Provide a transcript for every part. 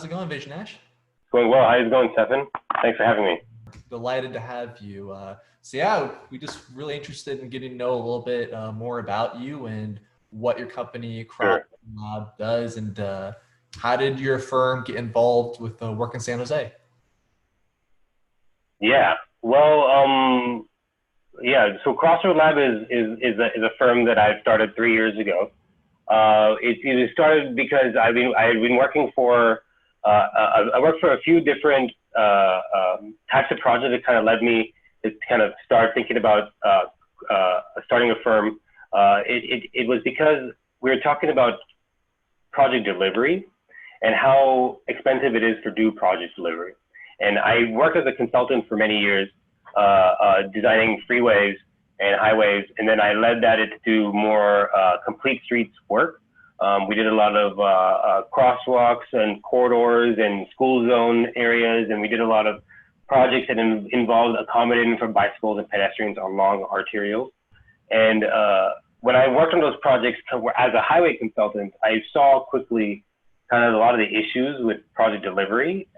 How's it going, Vignesh? Going well. How's it going, Stefan? Thanks for having me. Delighted to have you. So yeah, we just really interested in getting to know a little bit more about you and what your company Crossroad Sure. Lab does, and how did your firm get involved with the work in San Jose? Yeah. Well, yeah. So Crossroad Lab is a firm that I started 3 years ago. It started because I had been working for I worked for a few different types of projects that kind of led me to kind of start thinking about starting a firm. It was because we were talking about project delivery and how expensive it is to do project delivery. And I worked as a consultant for many years, designing freeways and highways, and then I led that into more complete streets work. We did a lot of crosswalks and corridors and school zone areas, and we did a lot of projects that involved accommodating for bicycles and pedestrians along arterials. And when I worked on those projects as a highway consultant, I saw quickly kind of a lot of the issues with project delivery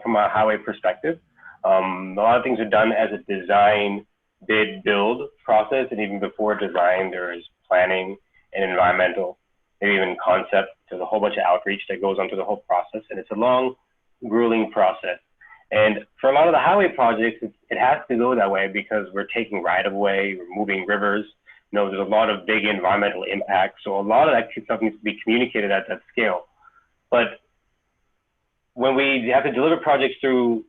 from a highway perspective. A lot of things are done as a design, bid, build process, and even before design, there is planning and environmental, maybe even concept. There's a whole bunch of outreach that goes onto the whole process, and it's a long, grueling process. And for a lot of the highway projects, it has to go that way because we're taking right-of-way, we're moving rivers. You know, there's a lot of big environmental impacts. So a lot of that stuff needs to be communicated at that scale. But when we have to deliver projects through,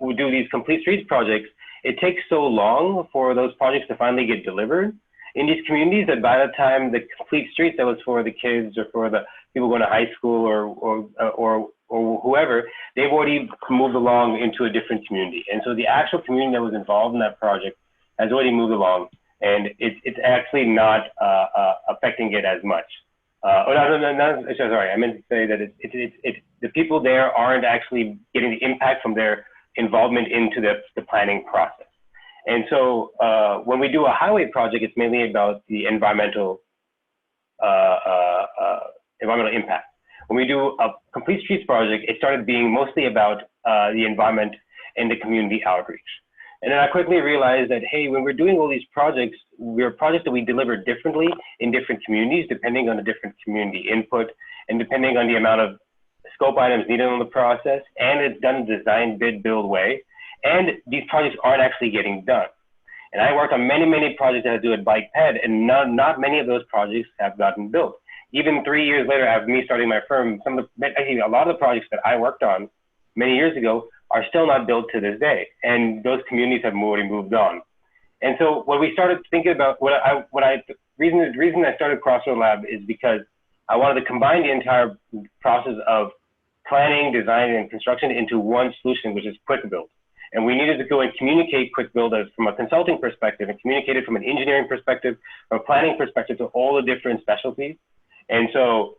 we do these complete streets projects, it takes so long for those projects to finally get delivered in these communities that by the time the complete streets that was for the kids or for the people going to high school or whoever, they've already moved along into a different community. And so the actual community that was involved in that project has already moved along, and it's actually not affecting it as much. Sorry, I meant to say that the people there aren't actually getting the impact from their involvement into the planning process. And so when we do a highway project, it's mainly about the environmental impact. When we do a complete streets project, it started being mostly about the environment and the community outreach. And then I quickly realized that, hey, when we're doing all these projects, we're projects that we deliver differently in different communities, depending on the different community input and depending on the amount of scope items needed on the process, and it's done in a design, bid, build way. And these projects aren't actually getting done. And I worked on many, many projects that I do at Bike Ped, and not many of those projects have gotten built. Even 3 years later, after me starting my firm, actually a lot of the projects that I worked on many years ago are still not built to this day. And those communities have already moved on. And so when we started thinking about the reason I started Crossroad Lab is because I wanted to combine the entire process of planning, design, and construction into one solution, which is quick build. And we needed to go and communicate quick build from a consulting perspective and communicate it from an engineering perspective, from a planning perspective to all the different specialties. And so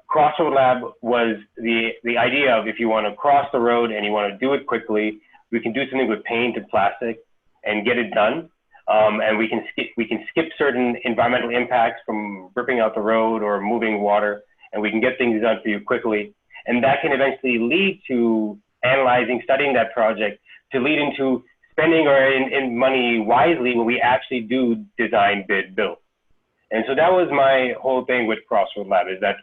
Crossroad Lab was the idea of if you want to cross the road and you want to do it quickly, we can do something with paint and plastic and get it done. And we can skip certain environmental impacts from ripping out the road or moving water, and we can get things done for you quickly. And that can eventually lead to analyzing, studying that project to lead into spending in money wisely when we actually do design, bid, build. And so that was my whole thing with Crossroad Lab, is that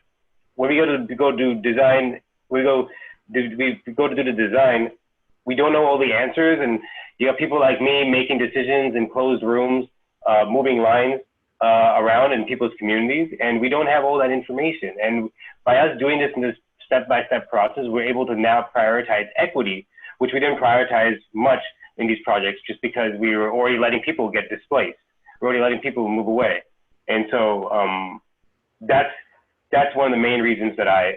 when we go do design, we go to do the design, we don't know all the answers, and you have people like me making decisions in closed rooms, moving lines around in people's communities, and we don't have all that information. And by us doing this in this step-by-step process, we're able to now prioritize equity, which we didn't prioritize much in these projects just because we were already letting people get displaced. We're already letting people move away. And so that's one of the main reasons that I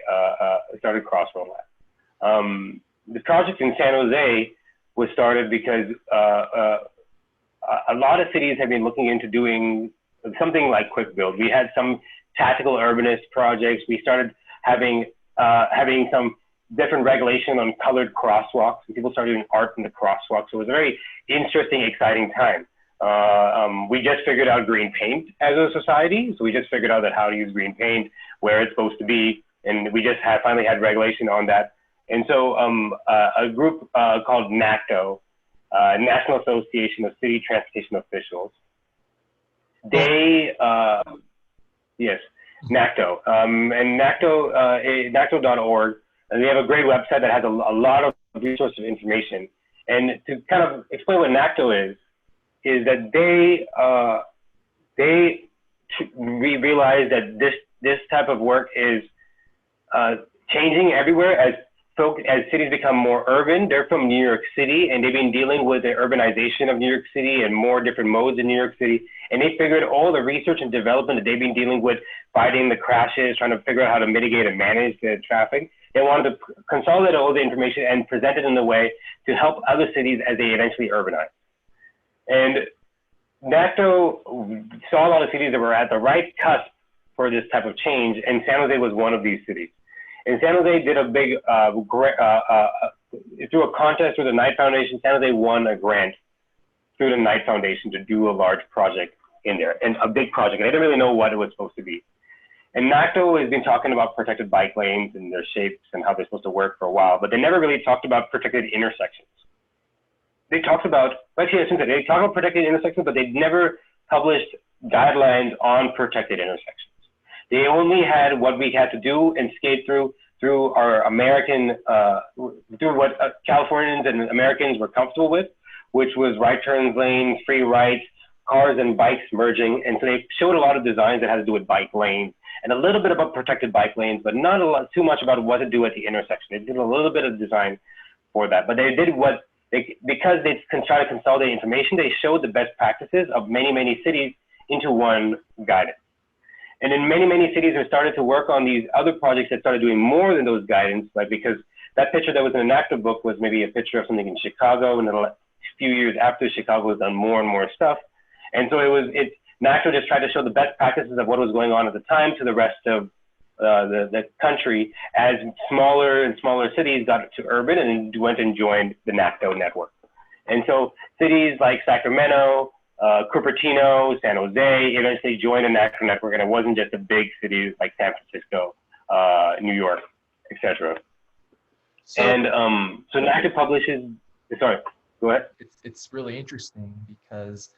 started Crossroad Lab. The project in San Jose was started because a lot of cities have been looking into doing something like quick build. We had some tactical urbanist projects. We started having some different regulation on colored crosswalks, and people started doing art in the crosswalks. So it was a very interesting, exciting time. We just figured out green paint as a society. So we just figured out that how to use green paint, where it's supposed to be. And we just finally had regulation on that. And so a group called NACTO, National Association of City Transportation Officials, they, yes, NACTO, and NACTO.org, and they have a great website that has a lot of resources of information. And to kind of explain what NACTO is that we realize that this type of work is changing everywhere as cities become more urban. They're from New York City, and they've been dealing with the urbanization of New York City and more different modes in New York City. And they figured all the research and development that they've been dealing with, fighting the crashes, trying to figure out how to mitigate and manage the traffic. They wanted to consolidate all the information and present it in a way to help other cities as they eventually urbanize. And NACTO saw a lot of cities that were at the right cusp for this type of change, and San Jose was one of these cities. And San Jose did a big, through a contest through the Knight Foundation, San Jose won a grant through the Knight Foundation to do a large project in there, and a big project. And I didn't really know what it was supposed to be. And NACTO has been talking about protected bike lanes and their shapes and how they're supposed to work for a while, but they never really talked about protected intersections. They talked about, actually, I shouldn't say, they talked about protected intersections, but they never published guidelines on protected intersections. They only had what we had to do and skate through our American, through what Californians and Americans were comfortable with, which was right turns lanes, free rights, cars and bikes merging. And so they showed a lot of designs that had to do with bike lanes and a little bit about protected bike lanes, but not a lot, too much about what to do at the intersection. They did a little bit of design for that, but they did because they tried to consolidate information, they showed the best practices of many, many cities into one guidance. And in many, many cities, we started to work on these other projects that started doing more than those guidance, like because that picture that was in the NACTO book was maybe a picture of something in Chicago, and then a few years after Chicago has done more and more stuff. And so NACTO just tried to show the best practices of what was going on at the time to the rest of the country as smaller and smaller cities got to urban and went and joined the NACTO network. And so cities like Sacramento, Cupertino, San Jose eventually joined the NACTO network, and it wasn't just the big cities like San Francisco, New York, etc. So NACTO publishes, sorry, go ahead. It's really interesting because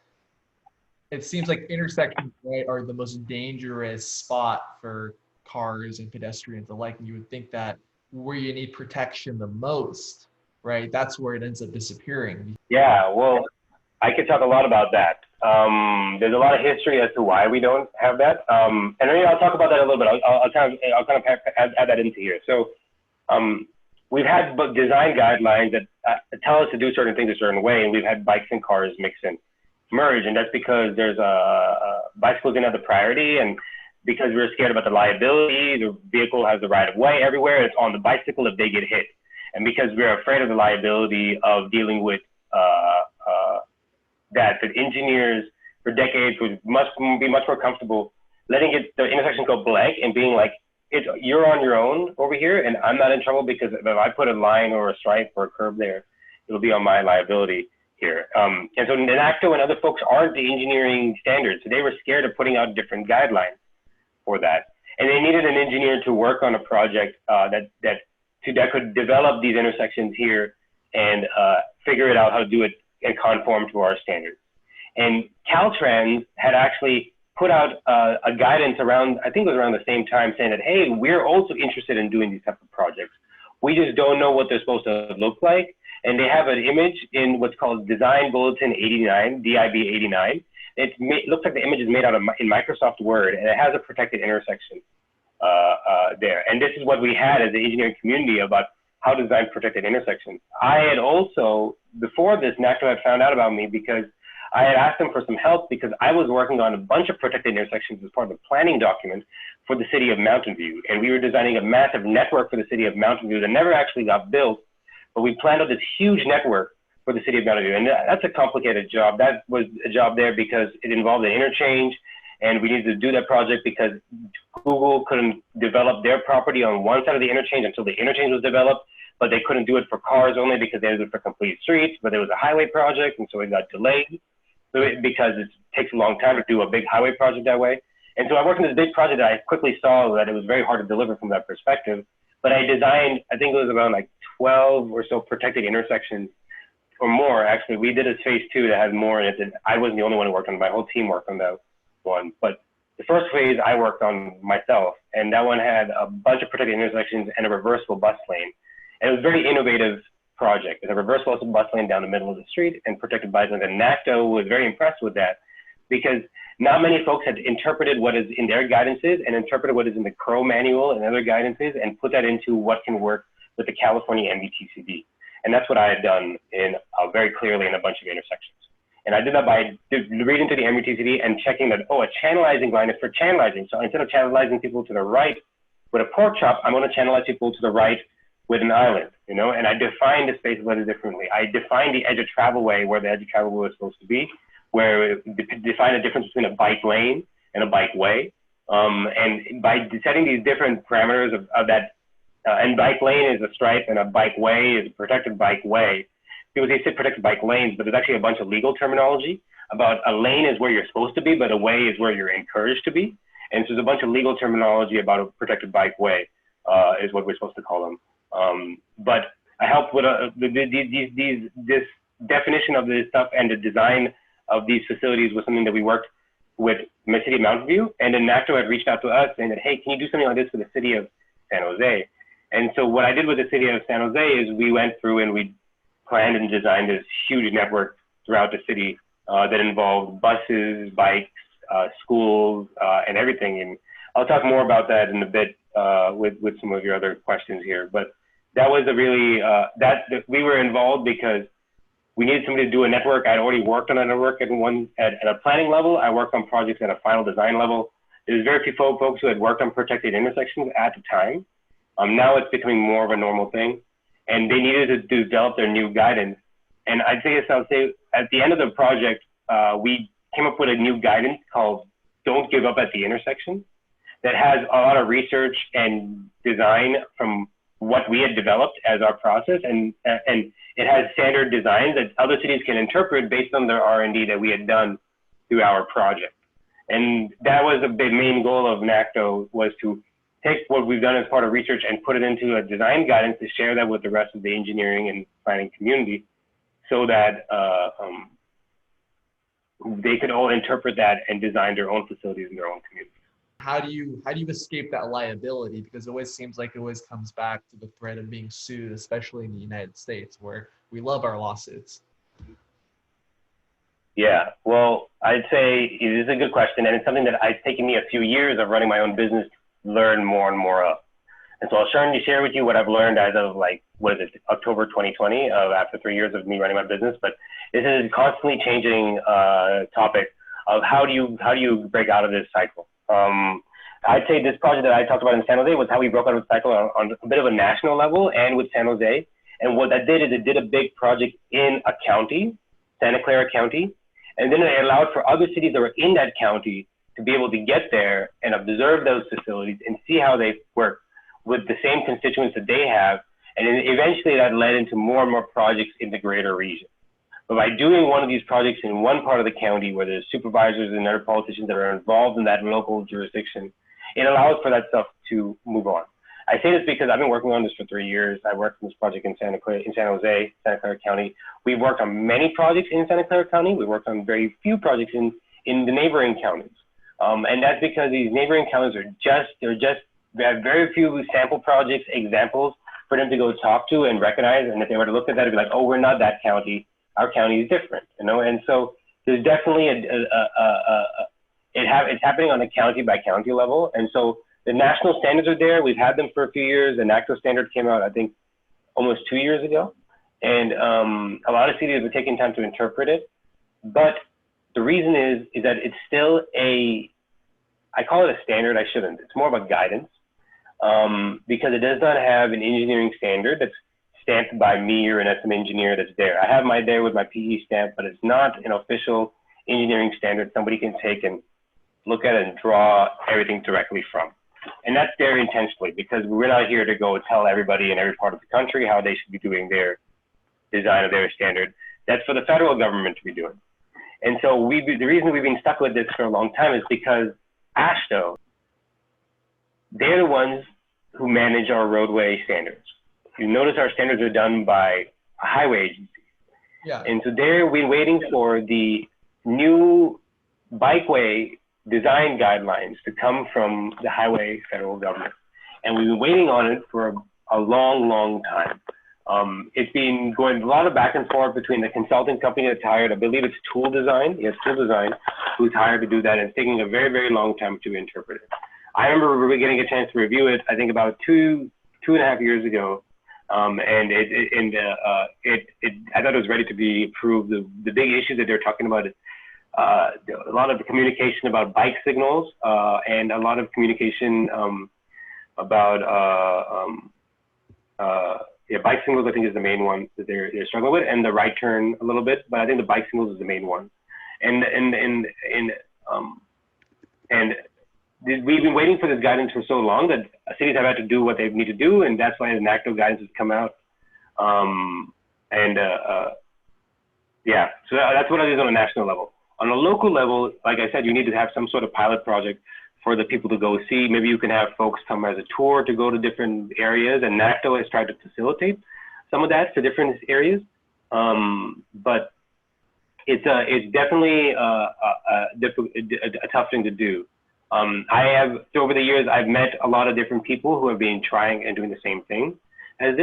it seems like intersections, right, are the most dangerous spot for cars and pedestrians alike. And you would think that where you need protection the most, right, that's where it ends up disappearing. Yeah, well, I could talk a lot about that. There's a lot of history as to why we don't have that. And I'll talk about that a little bit. I'll kind of add that into here. So we've had design guidelines that tell us to do certain things a certain way, and we've had bikes and cars mix and merge, and that's because there's bicycles didn't have the priority, and because we're scared about the liability, the vehicle has the right of way everywhere. It's on the bicycle if they get hit, and because we're afraid of the liability of dealing with that engineers for decades would be much more comfortable letting the intersection go blank and being like, you're on your own over here, and I'm not in trouble because if I put a line or a stripe or a curb there, it'll be on my liability here. And so NACTO and other folks aren't the engineering standards, so they were scared of putting out different guidelines for that. And they needed an engineer to work on a project that could develop these intersections here and figure it out how to do it and conform to our standards. And Caltrans had actually put out a guidance around, I think it was around the same time, saying that, hey, we're also interested in doing these types of projects. We just don't know what they're supposed to look like. And they have an image in what's called Design Bulletin 89, DIB 89. It looks like the image is made out of in Microsoft Word, and it has a protected intersection there. And this is what we had as the engineering community about how to design protected intersections. I had also, before this, NACTO had found out about me because I had asked them for some help because I was working on a bunch of protected intersections as part of the planning document for the city of Mountain View. And we were designing a massive network for the city of Mountain View that never actually got built, but we planned out this huge network for the city of Mountain View. And that's a complicated job. That was a job there because it involved an interchange, and we needed to do that project because Google couldn't develop their property on one side of the interchange until the interchange was developed, but they couldn't do it for cars only because they had to do it for complete streets, but it was a highway project, and so it got delayed because it takes a long time to do a big highway project that way. And so I worked on this big project that I quickly saw that it was very hard to deliver from that perspective, But I designed, I think it was around like 12 or so protected intersections or more. Actually, we did a phase 2 that had more in it. And I wasn't the only one who worked on it. My whole team worked on that one. But the first phase I worked on myself, and that one had a bunch of protected intersections and a reversible bus lane. And it was a very innovative project. It's a reversible bus lane down the middle of the street and protected bike lanes. And NACTO was very impressed with that because not many folks had interpreted what is in their guidances and interpreted what is in the CRO manual and other guidances and put that into what can work with the California MBTCD. And that's what I had done in very clearly in a bunch of intersections. And I did that by reading to the MBTCD and checking that, oh, a channelizing line is for channelizing. So instead of channelizing people to the right with a pork chop, I'm going to channelize people to the right with an island, you know, and I defined the space a little differently. I defined the edge of travel way where the edge of travel way was supposed to be, where it defined the difference between a bike lane and a bike way. And by setting these different parameters of that, and bike lane is a stripe and a bike way is a protected bike way. People say protected bike lanes, but there's actually a bunch of legal terminology about a lane is where you're supposed to be, but a way is where you're encouraged to be. And so there's a bunch of legal terminology about a protected bike way is what we're supposed to call them. But I helped with this definition of this stuff, and the design of these facilities was something that we worked with the city of Mountain View, and then NACTO had reached out to us saying that, hey, can you do something like this for the city of San Jose? And so what I did with the city of San Jose is we went through and we planned and designed this huge network throughout the city that involved buses, bikes, schools, and everything. And I'll talk more about that in a bit with some of your other questions here. But that was a really, that we were involved because we needed somebody to do a network. I'd already worked on a network at a planning level. I worked on projects at a final design level. There's very few folks who had worked on protected intersections at the time. Now it's becoming more of a normal thing, and they needed to develop their new guidance. And I'll say at the end of the project, we came up with a new guidance called "Don't Give Up at the Intersection," that has a lot of research and design from what we had developed as our process, and it has standard designs that other cities can interpret based on their R&D that we had done through our project. And that was the main goal of NACTO, was to take what we've done as part of research and put it into a design guidance to share that with the rest of the engineering and planning community, so that they could all interpret that and design their own facilities in their own communities. How do you escape that liability? Because it always seems like it always comes back to the threat of being sued, especially in the United States, where we love our lawsuits. Yeah, well, I'd say it is a good question, and it's something that it's taken me a few years of running my own business to learn more and more of. And so I'll share with you what I've learned as of October 2020, after 3 years of me running my business. But this is a constantly changing topic of how do you break out of this cycle. I'd say this project that I talked about in San Jose was how we broke out of the cycle on a bit of a national level and with San Jose. And what that did is it did a big project in a county, Santa Clara County, and then it allowed for other cities that were in that county to be able to get there and observe those facilities and see how they work with the same constituents that they have. And then eventually that led into more and more projects in the greater region. But by doing one of these projects in one part of the county where there's supervisors and other politicians that are involved in that local jurisdiction, it allows for that stuff to move on. I say this because I've been working on this for 3 years. I worked on this project in San Jose, Santa Clara County. We've worked on many projects in Santa Clara County. We worked on very few projects in the neighboring counties. And that's because these neighboring counties they have very few sample projects, examples for them to go talk to and recognize. And if they were to look at that, it'd be like, oh, we're not that county. Our county is different, you know? And so there's definitely it's happening on a county by county level. And so the national standards are there. We've had them for a few years. The NACTO standard came out, I think, almost 2 years ago. And a lot of cities are taking time to interpret it. But the reason is that it's still I call it a standard. I shouldn't. It's more of a guidance because it does not have an engineering standard that's stamped by me or an SM engineer that's there. I have my there with my PE stamp, but it's not an official engineering standard somebody can take and look at and draw everything directly from. And that's there intentionally because we're not here to go tell everybody in every part of the country how they should be doing their design of their standard. That's for the federal government to be doing. And so the reason we've been stuck with this for a long time is because AASHTO, they're the ones who manage our roadway standards. You notice our standards are done by a highway agency. Yeah. And so there we're waiting for the new bikeway design guidelines to come from the highway federal government. And we've been waiting on it for a long, long time. It's been going a lot of back and forth between the consulting company that's hired, I believe it's Tool Design, yes, Tool Design, who's hired to do that, and it's taking a very, very long time to interpret it. I remember we were getting a chance to review it, I think about two and a half years ago, and I thought it was ready to be approved. The big issue that they're talking about is a lot of communication about bike signals and a lot of communication about bike signals. I think is the main one that they're struggling with, and the right turn a little bit, but I think the bike signals is the main one. And we've been waiting for this guidance for so long that cities have had to do what they need to do, and that's why the NACTO guidance has come out. Yeah, so that's what it is on a national level. On a local level, like I said, you need to have some sort of pilot project for the people to go see. Maybe you can have folks come as a tour to go to different areas, and NACTO has tried to facilitate some of that to different areas. But it's definitely a tough thing to do. Over the years, I've met a lot of different people who have been trying and doing the same thing as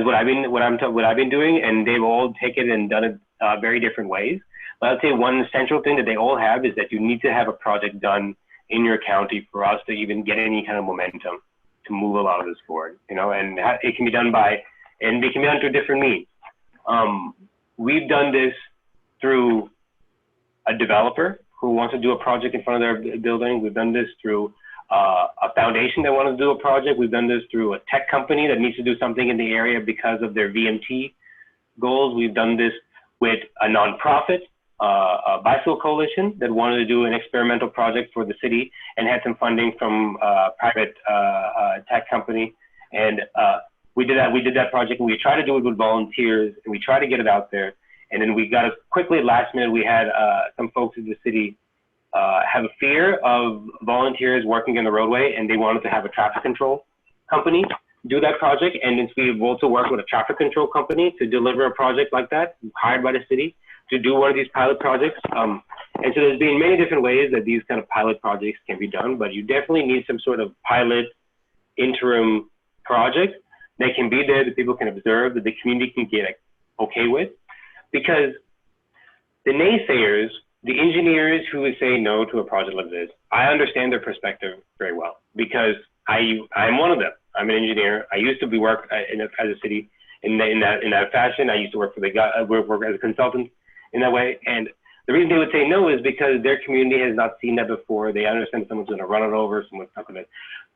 what I've been doing, and they've all taken it and done it very different ways. But I'd say one central thing that they all have is that you need to have a project done in your county for us to even get any kind of momentum to move a lot of this forward, and it can be done through different means. We've done this through a developer who wants to do a project in front of their building. We've done this through a foundation that wants to do a project. We've done this through a tech company that needs to do something in the area because of their VMT goals. We've done this with a nonprofit, a bicycle coalition that wanted to do an experimental project for the city and had some funding from a private tech company. And we did that project, and we tried to do it with volunteers, and we tried to get it out there. And then we got it quickly last minute. We had some folks in the city have a fear of volunteers working in the roadway, and they wanted to have a traffic control company do that project. And then we've also worked with a traffic control company to deliver a project like that, hired by the city to do one of these pilot projects. And so there's been many different ways that these kind of pilot projects can be done, but you definitely need some sort of pilot interim project that can be there, that people can observe, that the community can get okay with. Because the naysayers, the engineers who would say no to a project like this, I understand their perspective very well, because I'm one of them. I'm an engineer. I used to work as a city in that fashion. I used to work for work as a consultant in that way. And the reason they would say no is because their community has not seen that before. They understand someone's going to run it over. Someone's not going to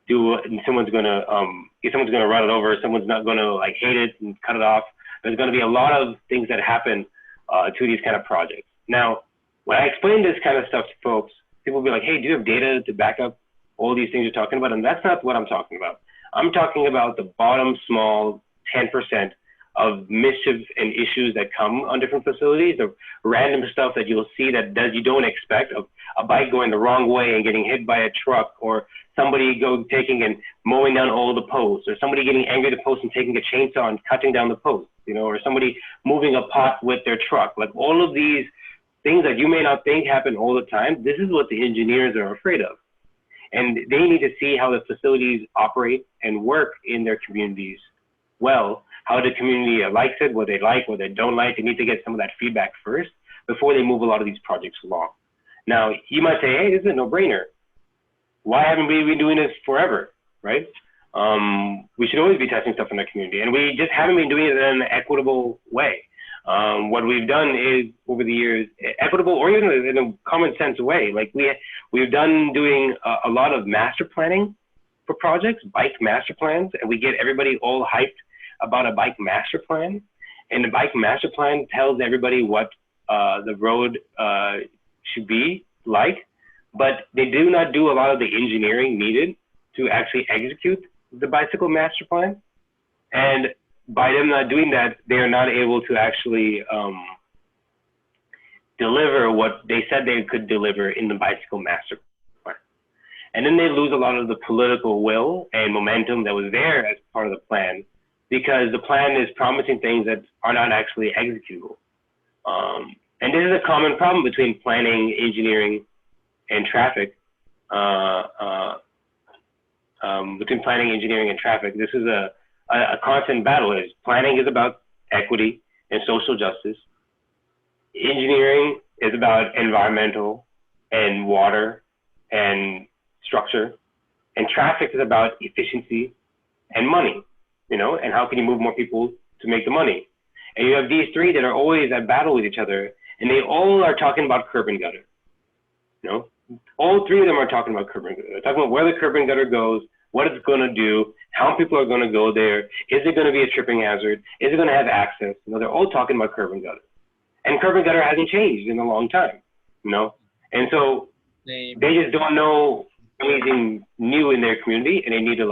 do it, and someone's going to run it over. Someone's not going to hate it and cut it off. There's going to be a lot of things that happen to these kind of projects. Now, when I explain this kind of stuff to folks, people will be like, hey, do you have data to back up all these things you're talking about? And that's not what I'm talking about. I'm talking about the bottom small 10% of mischief and issues that come on different facilities, of random stuff that you'll see that you don't expect, of a bike going the wrong way and getting hit by a truck, or somebody taking and mowing down all the posts, or somebody getting angry at the post and taking a chainsaw and cutting down the post, or somebody moving a pot with their truck. Like all of these things that you may not think happen all the time, this is what the engineers are afraid of. And they need to see how the facilities operate and work in their communities well, how the community likes it, what they like, what they don't like. They need to get some of that feedback first before they move a lot of these projects along. Now, you might say, hey, this is a no-brainer. Why haven't we been doing this forever, right? We should always be testing stuff in the community, and we just haven't been doing it in an equitable way. What we've done is, over the years, equitable or even in a common sense way, like we've done doing a lot of master planning for projects, bike master plans, and we get everybody all hyped about a bike master plan. And the bike master plan tells everybody what the road should be like, but they do not do a lot of the engineering needed to actually execute the bicycle master plan. And by them not doing that, they are not able to actually deliver what they said they could deliver in the bicycle master plan. And then they lose a lot of the political will and momentum that was there as part of the plan, because the plan is promising things that are not actually executable. And this is a common problem between planning, engineering, and traffic. Between planning, engineering, and traffic, this is a constant battle. Is planning is about equity and social justice. Engineering is about environmental and water and structure, and traffic is about efficiency and money, and how can you move more people to make the money? And you have these three that are always at battle with each other, and they all are talking about curb and gutter. All three of them are talking about curb and gutter. They're talking about where the curb and gutter goes, what it's going to do, how people are going to go there, is it going to be a tripping hazard, is it going to have access? They're all talking about curb and gutter. And curb and gutter hasn't changed in a long time, And so they just don't know anything new in their community, and they need to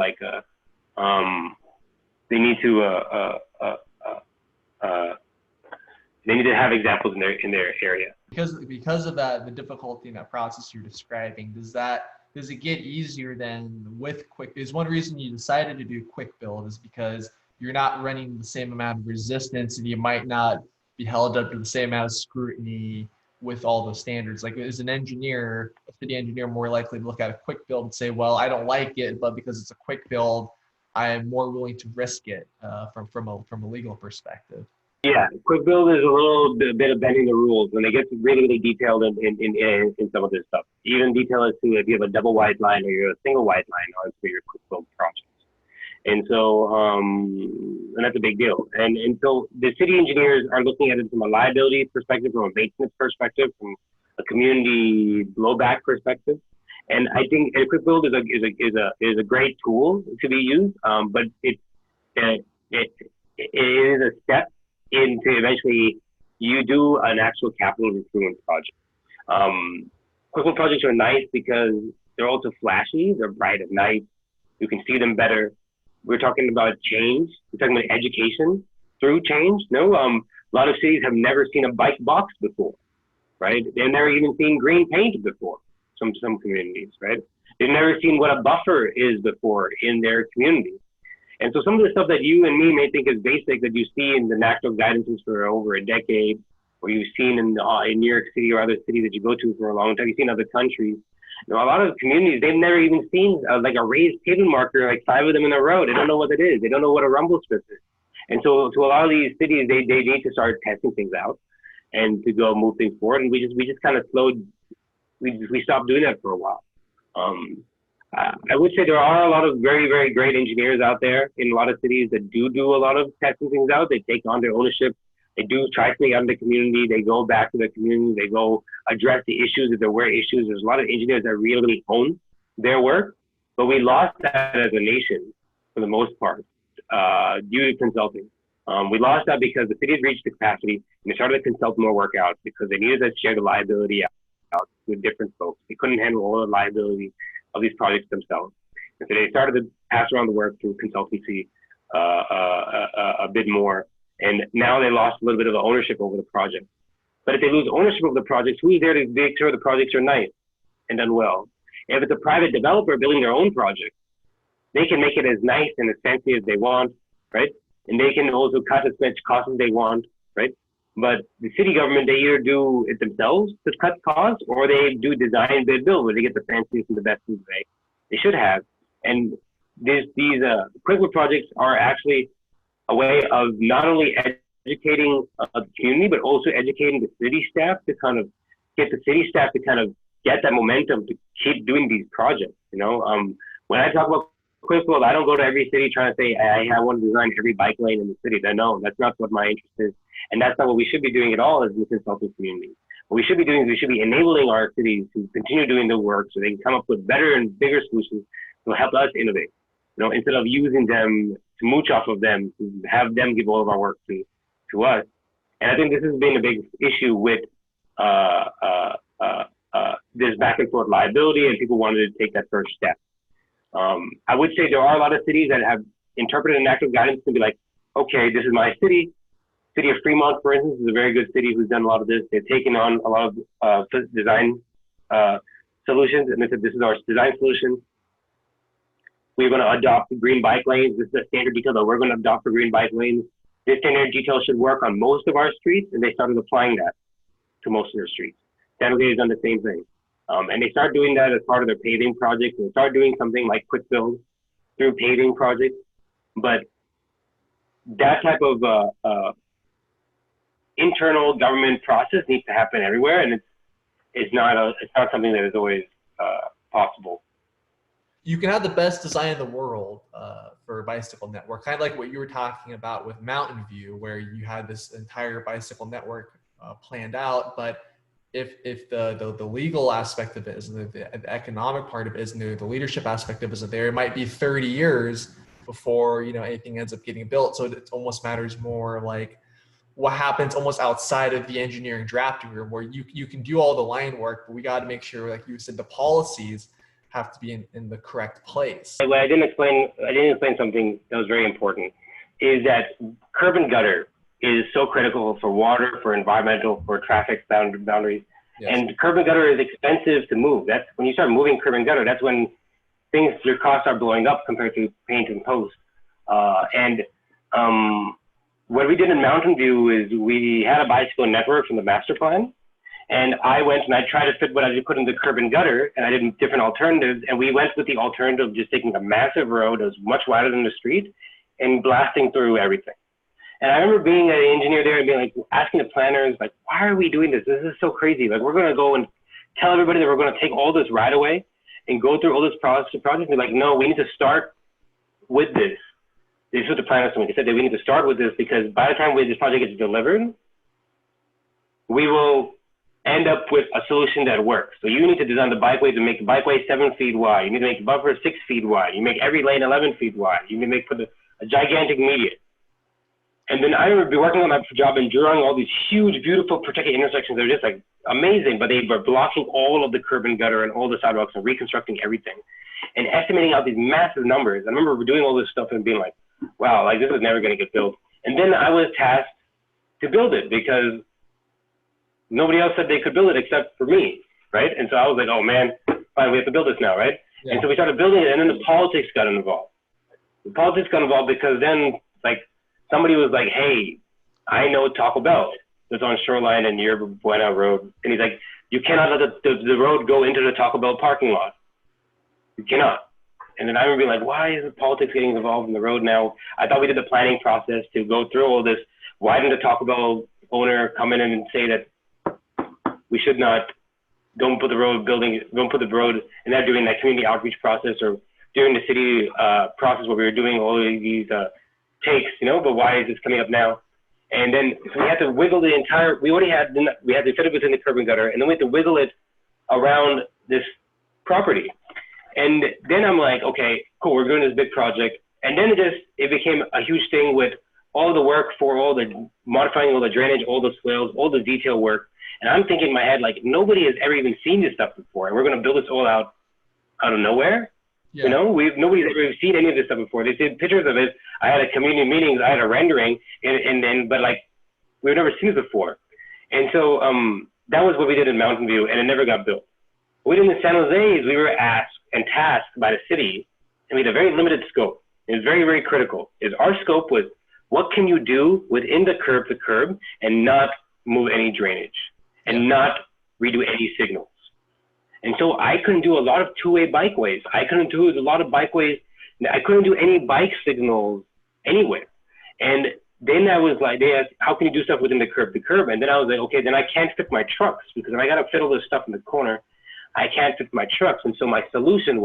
they need to have examples in their area. Because of that, the difficulty in that process you're describing, does it get easier then with quick? Is one reason you decided to do quick build is because you're not running the same amount of resistance, and you might not be held up to the same amount of scrutiny with all those standards. Like, as an engineer, a city engineer, more likely to look at a quick build and say, well, I don't like it, but because it's a quick build, I am more willing to risk it from a legal perspective. Yeah, quick build is a little bit of bending the rules when they get really, really detailed in some of this stuff. Even detail as to if you have a double wide line or you're a single wide line on for your quick build projects. And so, and that's a big deal. And so the city engineers are looking at it from a liability perspective, from a maintenance perspective, from a community blowback perspective. And I think a quick build is a great tool to be used, but it is a step into eventually you do an actual capital improvement project. Quick build projects are nice because they're also flashy. They're bright at night. You can see them better. We're talking about change. We're talking about education through change. A lot of cities have never seen a bike box before, right? They've never even seen green paint before. Some communities, right? They've never seen what a buffer is before in their community. And so some of the stuff that you and me may think is basic that you see in the national guidances for over a decade, or you've seen in New York City or other cities that you go to for a long time, you've seen other countries. A lot of communities, they've never even seen like a raised table marker, like 5 of them in a row. They don't know what it is. They don't know what a rumble strip is. And so to a lot of these cities, they need to start testing things out and to go move things forward. And we just kind of we stopped doing that for a while. I would say there are a lot of very, very great engineers out there in a lot of cities that do a lot of testing things out. They take on their ownership. They do try something out in the community. They go back to the community. They go address the issues if there were issues. There's a lot of engineers that really own their work, but we lost that as a nation for the most part due to consulting. We lost that because the cities reached the capacity and they started to consult more work out because they needed to share the liability out with different folks. They couldn't handle all the liability of these projects themselves. And so they started to pass around the work through consultancy a bit more. And now they lost a little bit of the ownership over the project. But if they lose ownership of the projects, who's there to make sure the projects are nice and done well? And if it's a private developer building their own project, they can make it as nice and as fancy as they want, right? And they can also cut as much cost as they want, right? But the city government, they either do it themselves to cut costs, or they do design, bid, build, where they get the fanciest and the best things they should have. And these quick build projects are actually a way of not only educating the community, but also educating the city staff to kind of get that momentum to keep doing these projects. When I talk about quick build, I don't go to every city trying to say, I want to design every bike lane in the city. No, that's not what my interest is. And that's not what we should be doing at all as the consulting community. What we should be doing is we should be enabling our cities to continue doing the work so they can come up with better and bigger solutions to help us innovate. Instead of using them to mooch off of them, to have them give all of our work to us. And I think this has been a big issue with this back and forth liability, and people wanted to take that first step. I would say there are a lot of cities that have interpreted an active guidance to be like, okay, this is my city. City of Fremont, for instance, is a very good city who's done a lot of this. They've taken on a lot of design solutions, and they said, this is our design solution. We're going to adopt green bike lanes. This is a standard detail that we're going to adopt for green bike lanes. This standard detail should work on most of our streets, and they started applying that to most of their streets. San Jose has done the same thing. And they started doing that as part of their paving projects. They started doing something like quick build through paving projects. But that type of internal government process needs to happen everywhere, and it's not something that is always possible. You can have the best design in the world for a bicycle network, kind of like what you were talking about with Mountain View, where you had this entire bicycle network planned out, but if the legal aspect of it isn't there, the economic part of it isn't there, the leadership aspect of it isn't there, it might be 30 years before anything ends up getting built. So it almost matters more like what happens almost outside of the engineering drafting room, where you can do all the line work, but we got to make sure, like you said, the policies have to be in the correct place. What I didn't explain something that was very important, is that curb and gutter is so critical for water, for environmental, for traffic boundaries. Yes. And curb and gutter is expensive to move. That's when you start moving curb and gutter, that's when your costs are blowing up compared to paint and post. What we did in Mountain View is we had a bicycle network from the master plan. And I went and I tried to fit what I could in the curb and gutter, and I did different alternatives. And we went with the alternative of just taking a massive road that was much wider than the street and blasting through everything. And I remember being an engineer there and being like, asking the planners, like, why are we doing this? This is so crazy. Like, we're going to go and tell everybody that we're going to take all this right away and go through all this project and be like, no, we need to start with this. This is what the planners told me. They said that we need to start with this because by the time this project gets delivered, we will end up with a solution that works. So you need to design the bikeway to make the bikeway 7 feet wide. You need to make the buffer 6 feet wide. You make every lane 11 feet wide. You need to make a gigantic median. And then I remember working on that job and drawing all these huge, beautiful protected intersections. They're just like amazing, but they were blocking all of the curb and gutter and all the sidewalks and reconstructing everything and estimating out these massive numbers. I remember doing all this stuff and being like, wow, like this is never going to get built. And then I was tasked to build it because nobody else said they could build it except for me, right? And so I was like, oh man, fine, we have to build this now, right? Yeah. And so we started building it, and then the politics got involved. The politics got involved because then, like, somebody was like, hey, I know Taco Bell that's on Shoreline and near Buena Road. And he's like, you cannot let the road go into the Taco Bell parking lot. You cannot. And then I remember being like, why is the politics getting involved in the road now? I thought we did the planning process to go through all this. Why didn't the Taco Bell owner come in and say that we should not, don't put the road, and they're doing that community outreach process or during the city process where we were doing all of these takes, but why is this coming up now? And then so we had to wiggle the entire, we had to fit it within the curb and gutter, and then we had to wiggle it around this property. And then I'm like, okay, cool, we're doing this big project. And then it became a huge thing with all the work for all the modifying all the drainage, all the swales, all the detail work. And I'm thinking in my head, like, nobody has ever even seen this stuff before. And we're going to build this all out of nowhere. Yeah. Nobody's ever seen any of this stuff before. They see pictures of it. I had a community meetings, I had a rendering, but like, we've never seen it before. And so that was what we did in Mountain View, and it never got built. What we did in San Jose is we were asked and tasked by the city, and we had a very limited scope. It was very, very critical. Our scope was, what can you do within the curb to curb and not move any drainage and not redo any signals? And so I couldn't do a lot of two-way bikeways. I couldn't do a lot of bikeways. I couldn't do any bike signals anywhere. And then I was like, they asked, how can you do stuff within the curb to curb? And then I was like, okay, then I can't fit my trucks because if I got to fit all this stuff in the corner, I can't fit my trucks. And so my solution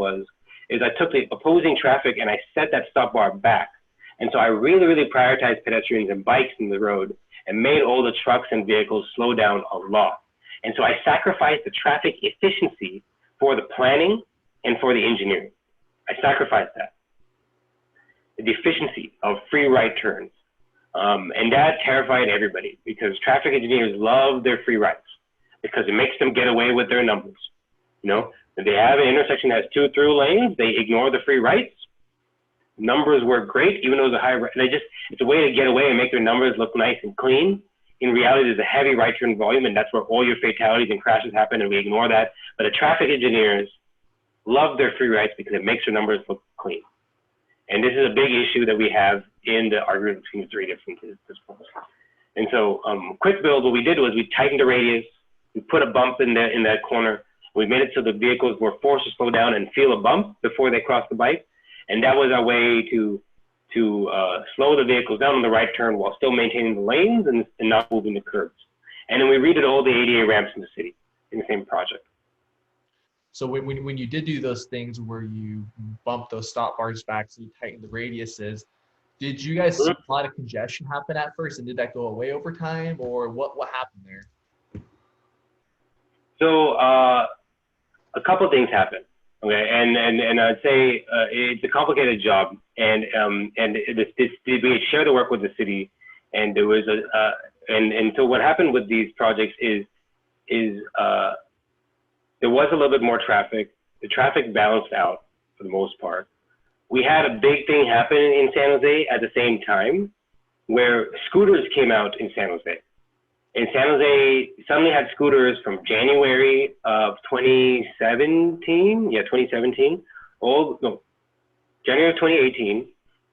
is I took the opposing traffic and I set that stop bar back. And so I really, really prioritized pedestrians and bikes in the road and made all the trucks and vehicles slow down a lot. And so I sacrificed the traffic efficiency for the planning and for the engineering. I sacrificed that. The efficiency of free right turns. And that terrified everybody because traffic engineers love their free rights because it makes them get away with their numbers. If they have an intersection that has 2 through lanes, they ignore the free rights. Numbers work great, even though it's a high, it's a way to get away and make their numbers look nice and clean. in reality, there's a heavy right turn volume, and that's where all your fatalities and crashes happen, and we ignore that. But the traffic engineers love their free rights because it makes their numbers look clean. And this is a big issue that we have in the argument between the three different disciplines. And so quick build, what we did was we tightened the radius, we put a bump in that corner, we made it so the vehicles were forced to slow down and feel a bump before they crossed the bike. And that was our way to slow the vehicles down on the right turn while still maintaining the lanes and not moving the curbs. And then we redid all the ADA ramps in the city in the same project. So when you did do those things where you bumped those stop bars back, so you tightened the radiuses, did you guys see a lot of congestion happen at first, and did that go away over time, or what happened there? So a couple of things happened. Okay, and I'd say it's a complicated job, and we had shared the work with the city, and there was and so what happened with these projects is there was a little bit more traffic. The traffic balanced out for the most part. We had a big thing happen in San Jose at the same time, where scooters came out in San Jose. And San Jose suddenly had scooters from January of 2017, January of 2018,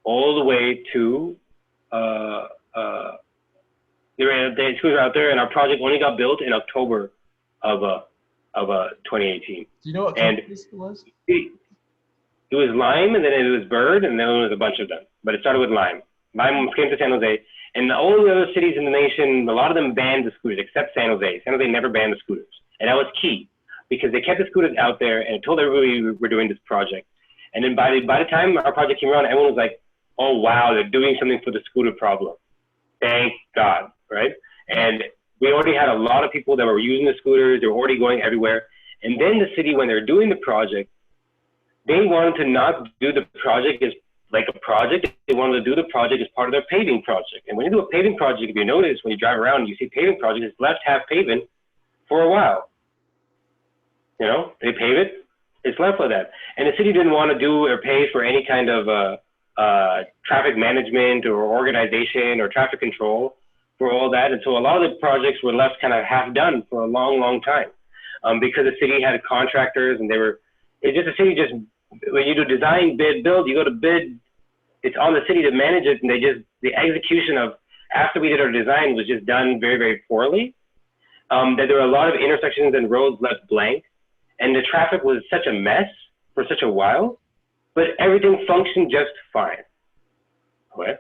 all the way to, they had scooters out there, and our project only got built in October of 2018. Do you know what company this was? It was Lime, and then it was Bird, and then it was a bunch of them. But it started with Lime. Lime came to San Jose. And all the other cities in the nation, a lot of them banned the scooters, except San Jose. San Jose never banned the scooters. And that was key, because they kept the scooters out there and told everybody we were doing this project. And then by the time our project came around, everyone was like, oh, wow, they're doing something for the scooter problem. Thank God, right? And we already had a lot of people that were using the scooters. They were already going everywhere. And then the city, when they were doing the project, they wanted to not do the project as like a project. They wanted to do the project as part of their paving project. And when you do a paving project, if you notice, when you drive around and you see paving projects, it's left half paving for a while. You know, they pave it, it's left like that. And the city didn't want to do or pay for any kind of traffic management or organization or traffic control for all that. And so a lot of the projects were left kind of half done for a long, long time because the city had contractors, and the city just, when you do design, bid, build, you go to bid, it's on the city to manage it, and the execution of, after we did our design, was just done very, very poorly. That there were a lot of intersections and roads left blank, and the traffic was such a mess for such a while, but everything functioned just fine. Okay?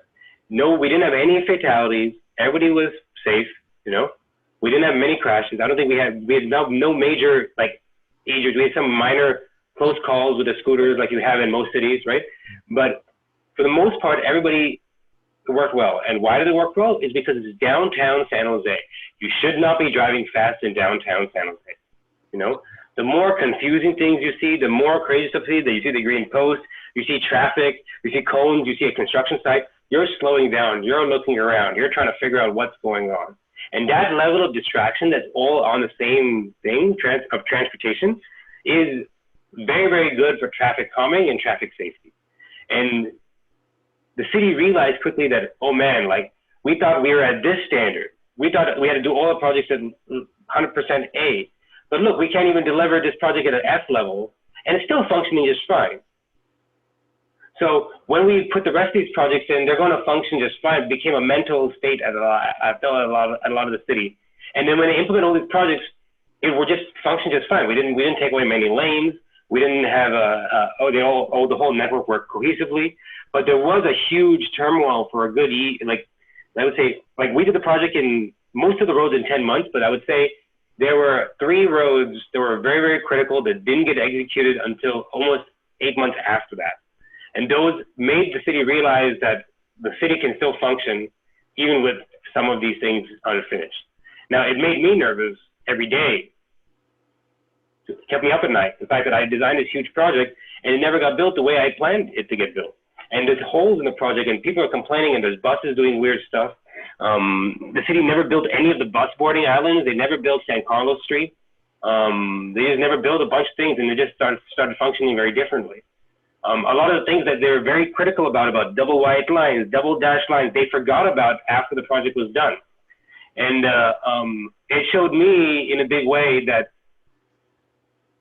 No, we didn't have any fatalities. Everybody was safe, you know? We didn't have many crashes. I don't think we had no major, like, injuries. We had some minor close calls with the scooters like you have in most cities, right? But for the most part, everybody worked well. And why did it work well? It's because it's downtown San Jose. You should not be driving fast in downtown San Jose. You know, the more confusing things you see, the more crazy stuff you see, that you see the green post, you see traffic, you see cones, you see a construction site, you're slowing down, you're looking around, you're trying to figure out what's going on. And that level of distraction that's all on the same thing of transportation is very, very good for traffic calming and traffic safety. And the city realized quickly that, oh man, like, we thought we were at this standard. We thought we had to do all the projects at 100% A. But look, we can't even deliver this project at an F level, and it's still functioning just fine. So when we put the rest of these projects in, they're going to function just fine. It became a mental state at a lot of the city. And then when they implement all these projects, it will just function just fine. We didn't take away many lanes. We didn't have the whole network worked cohesively. But there was a huge turmoil for a good, I would say, like, we did the project in most of the roads in 10 months, but I would say there were 3 roads that were very, very critical that didn't get executed until almost 8 months after that. And those made the city realize that the city can still function even with some of these things unfinished. Now, it made me nervous every day. It kept me up at night. The fact that I designed this huge project and it never got built the way I planned it to get built. And there's holes in the project and people are complaining and there's buses doing weird stuff. The city never built any of the bus boarding islands. They never built San Carlos Street. They just never built a bunch of things and they just started functioning very differently. A lot of the things that they were very critical about double white lines, double dash lines, they forgot about after the project was done. And it showed me in a big way that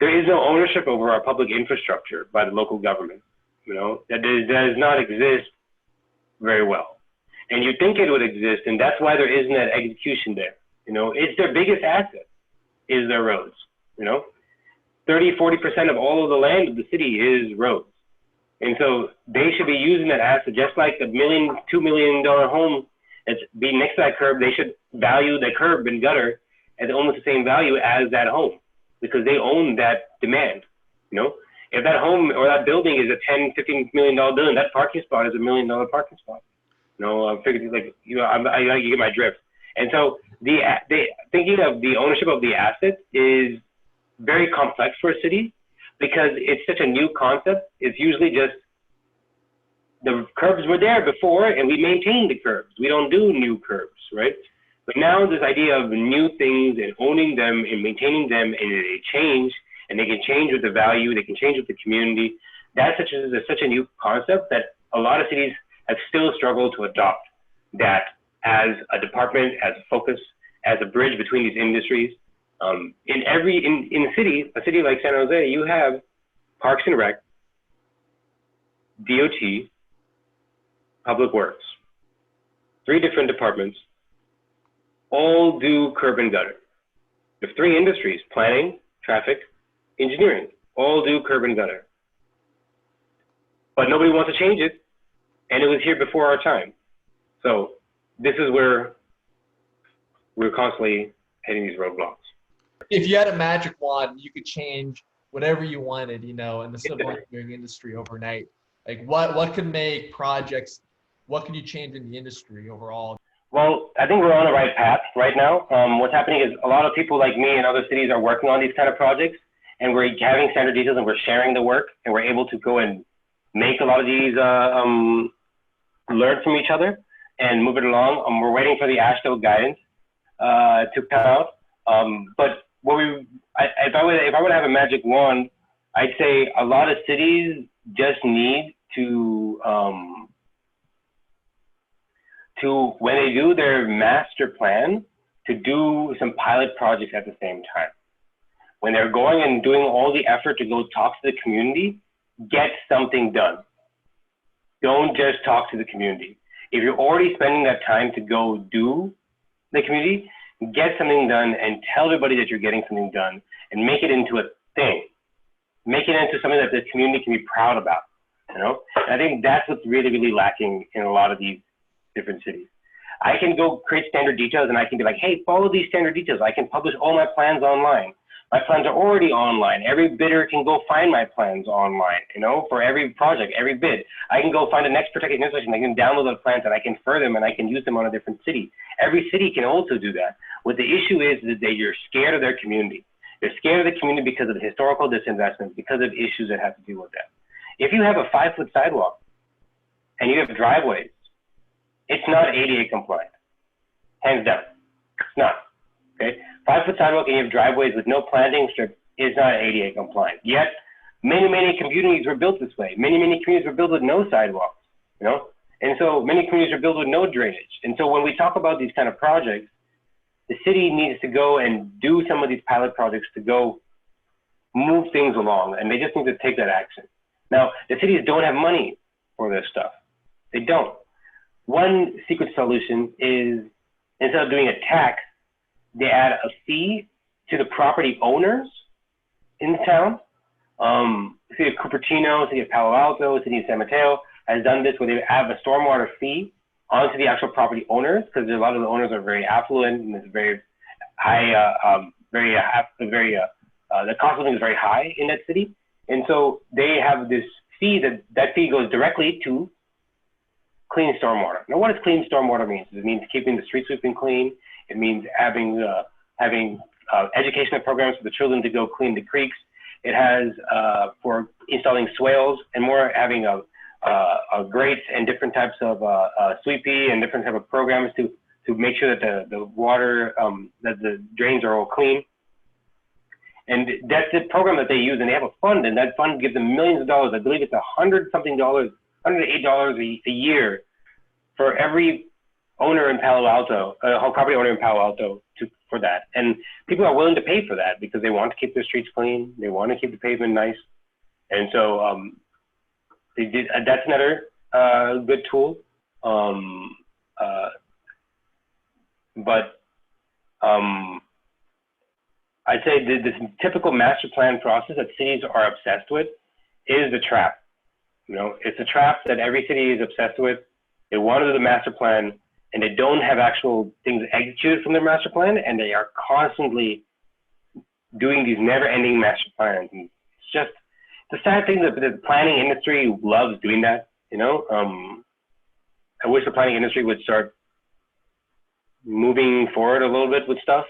there is no ownership over our public infrastructure by the local government, that does not exist very well. And you think it would exist, and that's why there isn't that execution there. It's their biggest asset is their roads, 30–40% of all of the land of the city is roads. And so they should be using that asset just like $1 million, $2 million home that's being next to that curb. They should value the curb and gutter at almost the same value as that home because they own that demand. If that home or that building is a $10–15 million building, that parking spot is $1 million parking spot. I figured you get my drift. And so thinking of the ownership of the asset is very complex for a city because it's such a new concept. It's usually just the curbs were there before and we maintain the curbs. We don't do new curbs, right? But now this idea of new things and owning them and maintaining them, and they change, and they can change with the value, they can change with the community. That's such a new concept that a lot of cities have still struggled to adopt that as a department, as a focus, as a bridge between these industries. In a city like San Jose, you have Parks and Rec, DOT, Public Works, 3 different departments, all do curb and gutter. You have 3 industries, planning, traffic, engineering, all do curb and gutter. But nobody wants to change it, and it was here before our time. So this is where we're constantly hitting these roadblocks. If you had a magic wand, you could change whatever you wanted, in the civil engineering industry overnight. Like what could make projects, what can you change in the industry overall? Well, I think we're on the right path right now. What's happening is a lot of people like me and other cities are working on these kind of projects, and we're having standard details and we're sharing the work, and we're able to go and make a lot of these, learn from each other and move it along. We're waiting for the AASHTO guidance to come out. But if I would have a magic wand, I'd say a lot of cities just need to when they do their master plan, to do some pilot projects at the same time. When they're going and doing all the effort to go talk to the community, get something done. Don't just talk to the community. If you're already spending that time to go do the community, get something done and tell everybody that you're getting something done and make it into a thing. Make it into something that the community can be proud about, And I think that's what's really, really lacking in a lot of these different cities. I can go create standard details and I can be like, hey, follow these standard details. I can publish all my plans online. My plans are already online. Every bidder can go find my plans online, for every project, every bid. I can go find the next protected intersection. I can download those plans and I can further them and I can use them on a different city. Every city can also do that. What the issue is that you're scared of their community. They're scared of the community because of the historical disinvestment, because of issues that have to do with that. If you have a 5-foot sidewalk and you have driveways, it's not ADA compliant, hands down. It's not, okay? 5-foot sidewalk and you have driveways with no planting strip is not ADA compliant. Yet, many, many communities were built this way. Many, many communities were built with no sidewalks, And so many communities are built with no drainage. And so when we talk about these kind of projects, the city needs to go and do some of these pilot projects to go move things along, and they just need to take that action. Now, the cities don't have money for this stuff. They don't. One secret solution is, instead of doing a tax, they add a fee to the property owners in the town. City of Cupertino, City of Palo Alto, City of San Mateo has done this where they add a stormwater fee onto the actual property owners, because a lot of the owners are very affluent and it's very high, the cost of living is very high in that city. And so they have this fee that fee goes directly to clean stormwater. Now, what does clean stormwater mean? It means keeping the street sweeping clean. It means having educational programs for the children to go clean the creeks. It has for installing swales and more, having grates and different types of sweepy and different type of programs to make sure that the water, that the drains are all clean. And that's the program that they use, and they have a fund, and that fund gives them millions of dollars. I believe it's $108 a year for every owner in Palo Alto, a property owner in Palo Alto for that. And people are willing to pay for that because they want to keep their streets clean. They want to keep the pavement nice. And so they did, that's another good tool. But I'd say this typical master plan process that cities are obsessed with is the trap. You know, it's a trap that every city is obsessed with. They want to do the master plan and they don't have actual things executed from their master plan, and they are constantly doing these never-ending master plans. And it's just the sad thing that the planning industry loves doing that. You know, I wish the planning industry would start moving forward a little bit with stuff.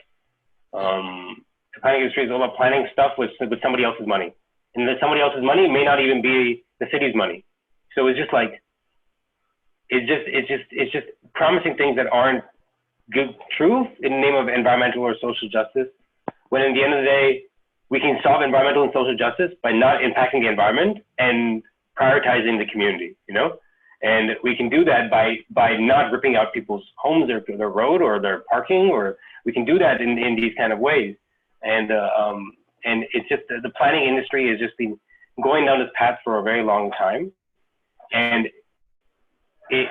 The planning industry is all about planning stuff with somebody else's money, and that somebody else's money may not even be the city's money. So it's just like, it's just promising things that aren't good, true in the name of environmental or social justice. When at the end of the day, we can solve environmental and social justice by not impacting the environment and prioritizing the community, you know? And we can do that by not ripping out people's homes or their road or their parking, or we can do that in these kind of ways. And it's just the planning industry has just been going down this path for a very long time. And I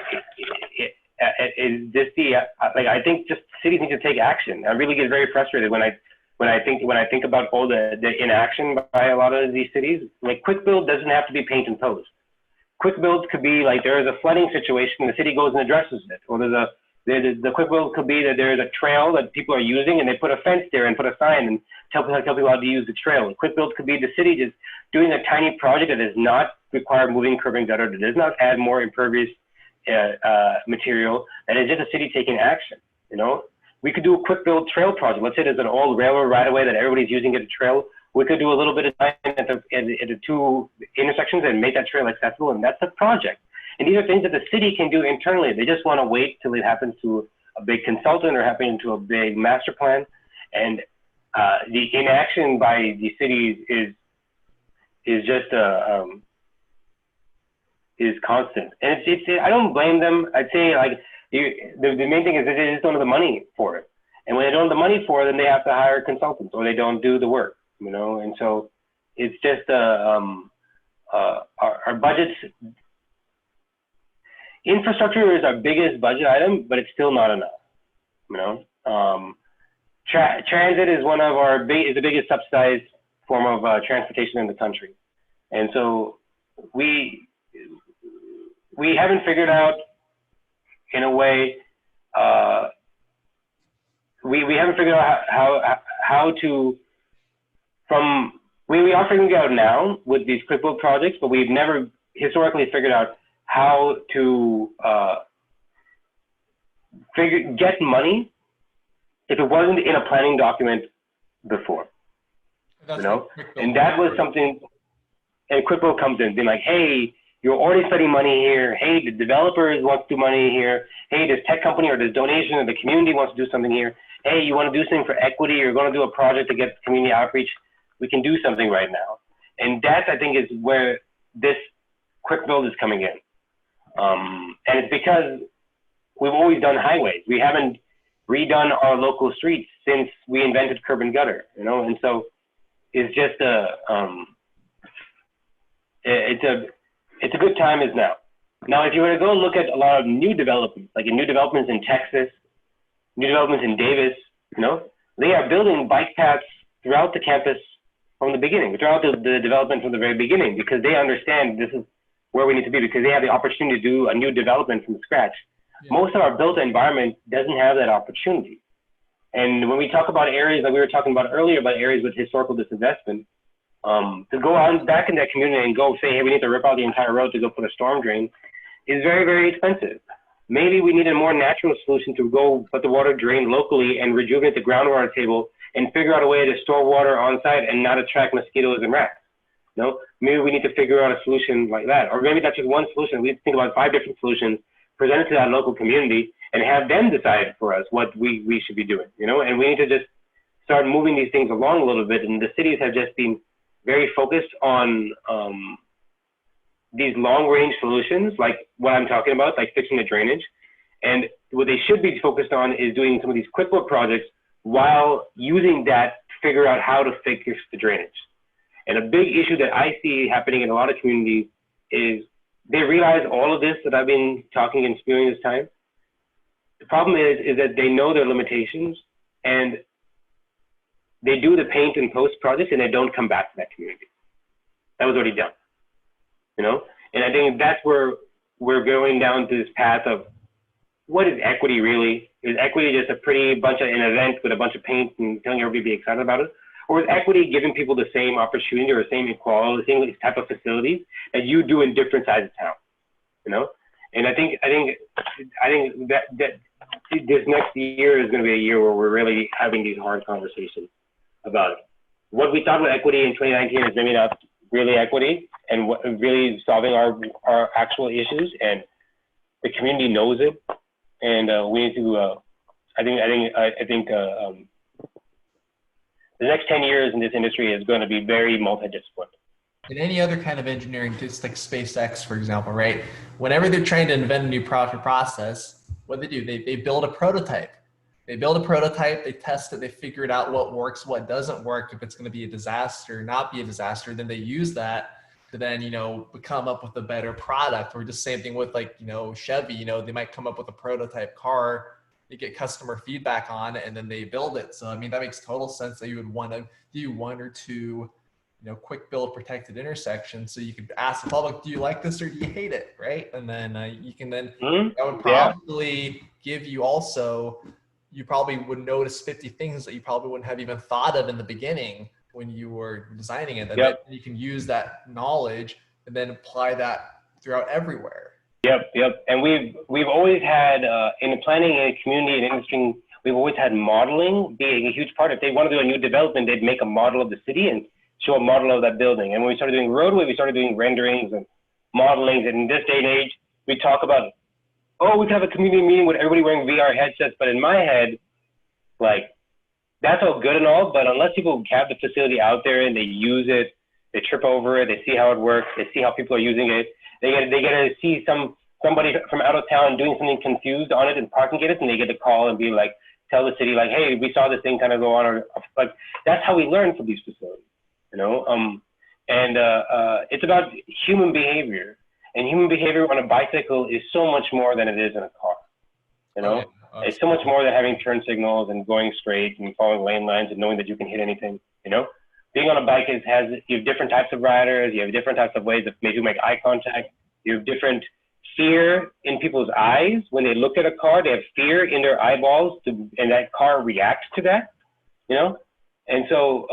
think just cities need to take action. I really get very frustrated when I think about all the inaction by a lot of these cities. Like, quick build doesn't have to be paint and post. Quick builds could be like, there is a flooding situation, the city goes and addresses it. Or the quick build could be that there is a trail that people are using and they put a fence there and put a sign and tell people how to use the trail. A quick build could be the city just doing a tiny project that does not require moving curb and gutter, that does not add more impervious material, and it's just a city taking action. You know, we could do a quick build trail project. Let's say there's an old railroad right away that everybody's using as a trail. We could do a little bit of time at the two intersections and make that trail accessible, and that's a project. And these are things that the city can do internally. They just want to wait till it happens to a big consultant or happens to a big master plan. And the inaction by the cities is just is constant. And it's I don't blame them. I'd say, like, the main thing is that they just don't have the money for it. And when they don't have the money for it, then they have to hire consultants or they don't do the work, you know? And so it's just our budgets. Infrastructure is our biggest budget item, but it's still not enough, you know? Transit is one of our is the biggest subsidized form of transportation in the country. And so we haven't figured out, in a way, we haven't figured out how to, we are figuring it out now with these quick build projects, but we've never historically figured out how to get money if it wasn't in a planning document before. You know, and that was something. And quick build comes in, being like, hey, you're already spending money here. Hey, the developers want to do money here. Hey, this tech company or this donation or the community wants to do something here. Hey, you want to do something for equity? You're going to do a project to get community outreach. We can do something right now. And that, I think, is where this quick build is coming in. And it's because we've always done highways. We haven't redone our local streets since we invented curb and gutter, you know? And so it's just it's a good time is now. Now, if you were to go look at a lot of new developments, like new developments in Texas, new developments in Davis, you know, they are building bike paths throughout the campus from the beginning, throughout the development from the very beginning, because they understand this is where we need to be, because they have the opportunity to do a new development from scratch. Yeah. Most of our built environment doesn't have that opportunity. And when we talk about areas like we were talking about earlier, about areas with historical disinvestment, to go on back in that community and go say, hey, we need to rip out the entire road to go put a storm drain is very, very expensive. Maybe we need a more natural solution to go put the water drain locally and rejuvenate the groundwater table and figure out a way to store water on site and not attract mosquitoes and rats. You know, maybe we need to figure out a solution like that. Or maybe that's just one solution. We need to think about 5 different solutions, present it to that local community, and have them decide for us what we should be doing, you know? And we need to just start moving these things along a little bit. And the cities have just been very focused on these long-range solutions, like what I'm talking about, like fixing the drainage. And what they should be focused on is doing some of these quick work projects while using that to figure out how to fix the drainage. And a big issue that I see happening in a lot of communities is they realize all of this that I've been talking and spewing this time. The problem is that they know their limitations and they do the paint and post projects and they don't come back to that community. That was already done, you know? And I think that's where we're going down to this path of what is equity really? Is equity just a pretty bunch of an event with a bunch of paint and telling everybody to be excited about it? Or is equity giving people the same opportunity or the same equality, the same type of facilities that you do in different sides of town, you know? And I think that this next year is going to be a year where we're really having these hard conversations about what we thought was equity in 2019 is maybe not really equity and what really solving our actual issues, and the community knows it. And we need to, I think the next 10 years in this industry is going to be very multidisciplinary. In any other kind of engineering, just like SpaceX, for example, right? Whenever they're trying to invent a new product or process, what do? They build a prototype. They build a prototype, they test it, they figure it out what works, what doesn't work, if it's going to be a disaster, not be a disaster, then they use that to then, come up with a better product. Or just same thing with like, Chevy, they might come up with a prototype car, they get customer feedback on it, and then they build it. So, I mean, that makes total sense that you would want to do one or two, quick build protected intersections. So you could ask the public, do you like this or do you hate it? Right. And then you can then, that would probably give you also, you probably would notice 50 things that you probably wouldn't have even thought of in the beginning when you were designing it. And then you can use that knowledge and then apply that throughout everywhere. Yep. And we've always had, in planning and community and industry, we've always had modeling being a huge part. If they want to do a new development, they'd make a model of the city and show a model of that building. And when we started doing roadway, we started doing renderings and modelings. And in this day and age, we talk about, we could have a community meeting with everybody wearing VR headsets. But in my head, like, that's all good and all, but unless people have the facility out there and they use it, they trip over it, they see how it works, they see how people are using it, they get to see somebody from out of town doing something confused on it and parking it, and they get to call and be like, tell the city like, hey, we saw this thing kind of go on, or like, that's how we learn from these facilities, it's about human behavior. And human behavior on a bicycle is so much more than it is in a car, It's so much more than having turn signals and going straight and following lane lines and knowing that you can hit anything, Being on a bike you have different types of riders, you have different types of ways that maybe make eye contact, you have different fear in people's eyes. When they look at a car, they have fear in their eyeballs and that car reacts to that, And so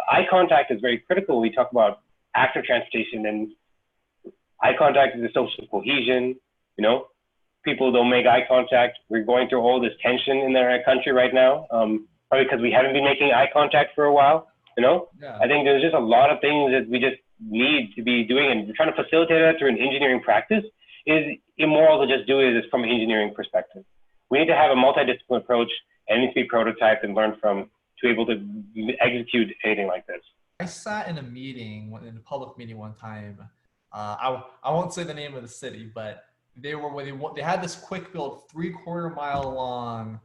eye contact is very critical when we talk about active transportation, and eye contact is a social cohesion, People don't make eye contact. We're going through all this tension in our country right now, probably because we haven't been making eye contact for a while, Yeah. I think there's just a lot of things that we just need to be doing, and trying to facilitate that through an engineering practice is immoral to just do it from an engineering perspective. We need to have a multidisciplinary approach, and it needs to be prototyped and learned from to be able to execute anything like this. I sat in a meeting, in a public meeting one time. I won't say the name of the city, but they had this quick build 3/4 mile long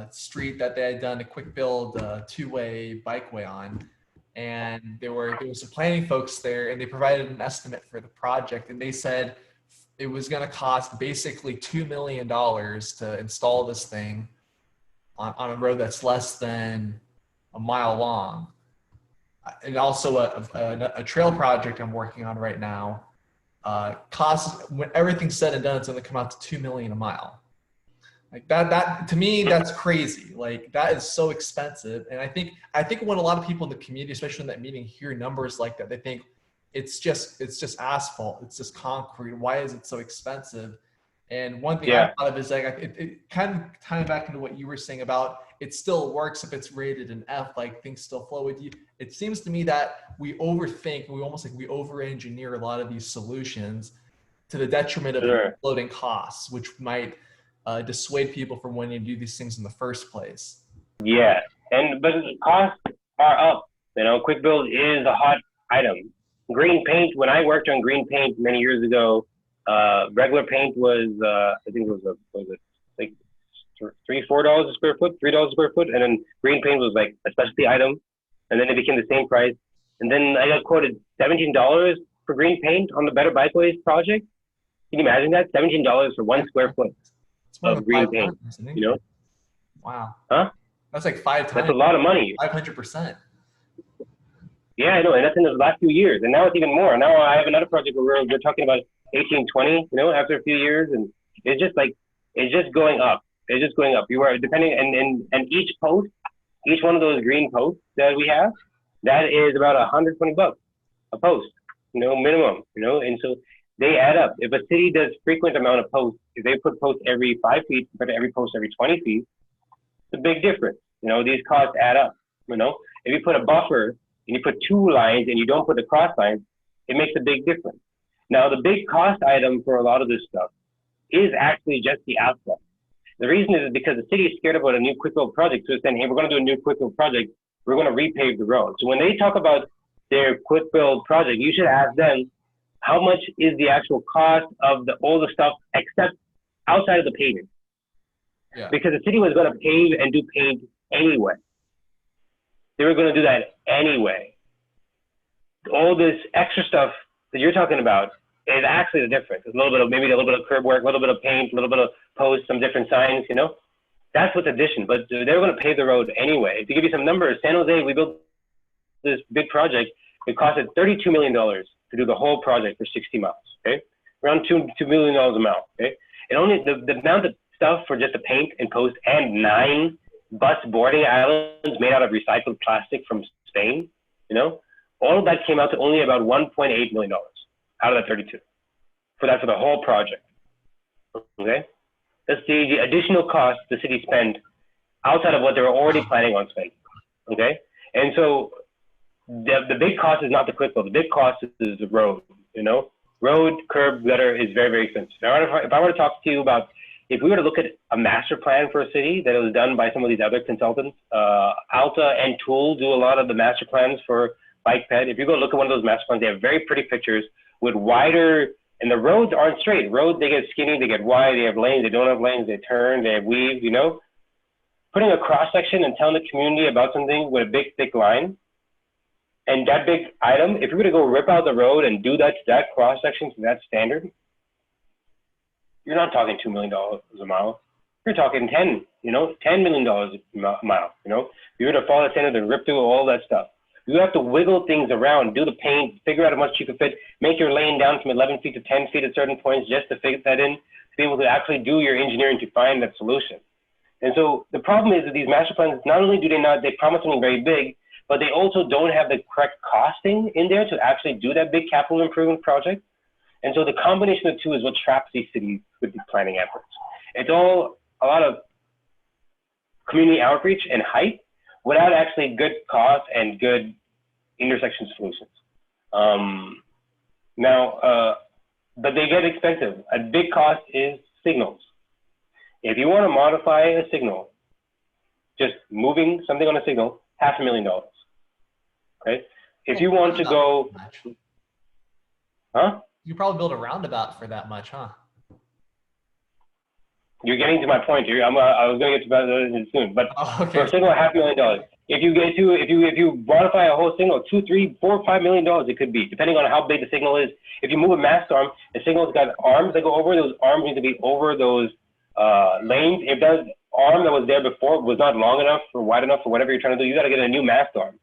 street that they had done a quick build two-way bikeway on, and there was some planning folks there, and they provided an estimate for the project, and they said it was going to cost basically $2 million to install this thing on a road that's less than a mile long. And also a trail project I'm working on right now. Costs, when everything's said and done, it's going to come out to $2 million a mile. Like that to me, that's crazy. Like, that is so expensive. And I think when a lot of people in the community, especially in that meeting, hear numbers like that, they think it's just asphalt, it's just concrete. Why is it so expensive? And one thing I thought of is like, it kind of tying back into what you were saying about it still works if it's rated an F, like things still flow with you. It seems to me that we overthink, we over-engineer a lot of these solutions to the detriment of floating costs, which might dissuade people from wanting to do these things in the first place. Yeah, but costs are up. Quick build is a hot item. Green paint, when I worked on green paint many years ago, regular paint was, I think it was like $4 a square foot, $3 a square foot, and then green paint was like a specialty item, and then it became the same price. And then I got quoted $17 for green paint on the Better Bikeways project. Can you imagine that? $17 for 1 square foot of green paint. You know? Wow. Huh? That's like 5 times. That's a lot of money. 500%. Yeah, I know, and that's in the last few years, and now it's even more. Now I have another project where we're talking about 18, 20, you know, after a few years, and it's just like, it's just going up. It's just going up. You are depending, and each post, each one of those green posts that we have, that is about $120 a post, you know, minimum, you know, and so they add up. If a city does frequent amount of posts, if they put posts every 5 feet compared to every post every 20 feet, it's a big difference. You know, these costs add up, you know. If you put a buffer and you put 2 lines and you don't put the cross lines, it makes a big difference. Now, the big cost item for a lot of this stuff is actually just the asphalt. The reason is because the city is scared about a new quick build project. So it's saying, hey, we're going to do a new quick build project. We're going to repave the road. So when they talk about their quick build project, you should ask them, how much is the actual cost of all the stuff except outside of the paving? Yeah. Because the city was going to pave and do paint anyway. They were going to do that anyway. All this extra stuff that you're talking about is actually the difference. It's a little bit of, maybe a little bit of curb work, a little bit of paint, a little bit of posts, some different signs, you know? That's what's addition, but they were going to pave the road anyway. To give you some numbers, San Jose, we built this big project. It costed $32 million to do the whole project for 60 miles, okay? Around $2 million a mile, okay? And only the amount of stuff for just the paint and post and 9 bus boarding islands made out of recycled plastic from Spain, you know, all of that came out to only about $1.8 million out of that 32 for the whole project. Okay, that's the additional cost the city spent outside of what they were already planning on spending. Okay, and so the big cost is not the quick build. The big cost is the road. You know, road, curb, gutter is very, very expensive. If I were to talk to you about, if we were to look at a master plan for a city that was done by some of these other consultants, Alta and Tool do a lot of the master plans for bike ped. If you go look at one of those master plans, they have very pretty pictures with wider, and the roads aren't straight. Roads, they get skinny, they get wide, they have lanes, they don't have lanes, they turn, they have weaves, you know? Putting a cross section and telling the community about something with a big, thick line, and that big item, if you were to go rip out the road and do that cross section to that standard, you're not talking $2 million a mile. You're talking $10 million a mile, you know? If you were to follow the standard and rip through all that stuff. You have to wiggle things around, do the paint, figure out how much you can fit, make your lane down from 11 feet to 10 feet at certain points just to fit that in, to be able to actually do your engineering to find that solution. And so the problem is that these master plans, not only do they promise something very big, but they also don't have the correct costing in there to actually do that big capital improvement project. And so the combination of the two is what traps these cities with these planning efforts. It's all a lot of community outreach and hype without actually good cost and good intersection solutions. But they get expensive. A big cost is signals. If you want to modify a signal, just moving something on a signal, $500,000. Okay? If you want to go, huh? You probably build a roundabout for that much, huh? You're getting to my point here. I was going to get to that soon, but for a signal, $500,000. If you modify a whole signal, $2, $3, $4, $5 million, it could be, depending on how big the signal is. If you move a mast arm, the signal's got arms that go over. Those arms need to be over those lanes. If that arm that was there before was not long enough or wide enough for whatever you're trying to do, you got to get a new mast arm.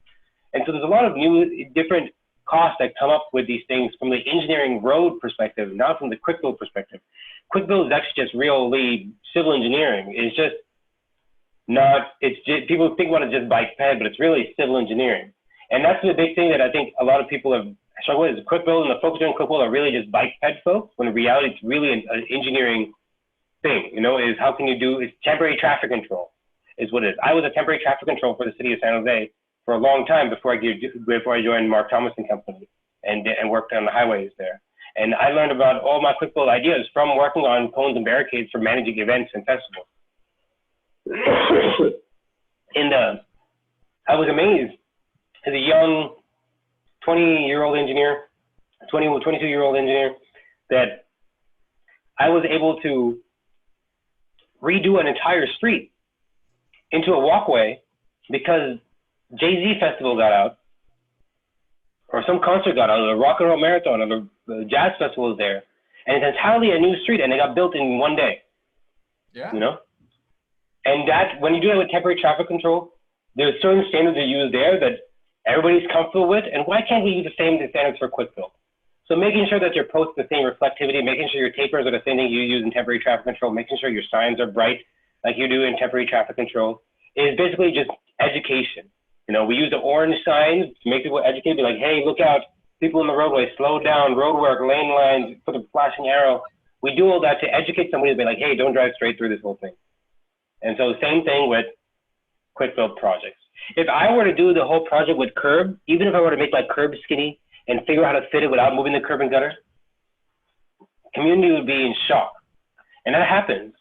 And so there's a lot of new, different costs that come up with these things from the engineering road perspective, not from the quick build perspective. Quick build is actually just really civil engineering. It's just not, it's just, people think about it just bike ped, but it's really civil engineering. And that's the big thing that I think a lot of people have struggled with, is quick build and the folks doing quick build are really just bike ped folks, when in reality it's really an engineering thing, you know, is how can you do, it's temporary traffic control is what it is. I was a temporary traffic control for the city of San Jose for a long time before I joined Mark Thomas and Company and worked on the highways there. And I learned about all my quick build ideas from working on cones and barricades for managing events and festivals. And I was amazed as a young 22-year-old engineer, that I was able to redo an entire street into a walkway because Jay-Z festival got out, or some concert got out, or the Rock and Roll Marathon, or the Jazz Festival is there, and it's entirely a new street, and they got built in one day. Yeah. You know? And that, when you do that with temporary traffic control, there's certain standards that you use there that everybody's comfortable with, and why can't we use the same standards for quick build? So making sure that your posts the same reflectivity, making sure your tapers are the same thing you use in temporary traffic control, making sure your signs are bright like you do in temporary traffic control, is basically just education. You know, we use the orange signs to make people educated, be like, hey, look out, people in the roadway, slow down, road work, lane lines, put a flashing arrow. We do all that to educate somebody to be like, hey, don't drive straight through this whole thing. And so same thing with quick build projects. If I were to do the whole project with curb, even if I were to make my curb skinny and figure out how to fit it without moving the curb and gutter, community would be in shock. And that happens.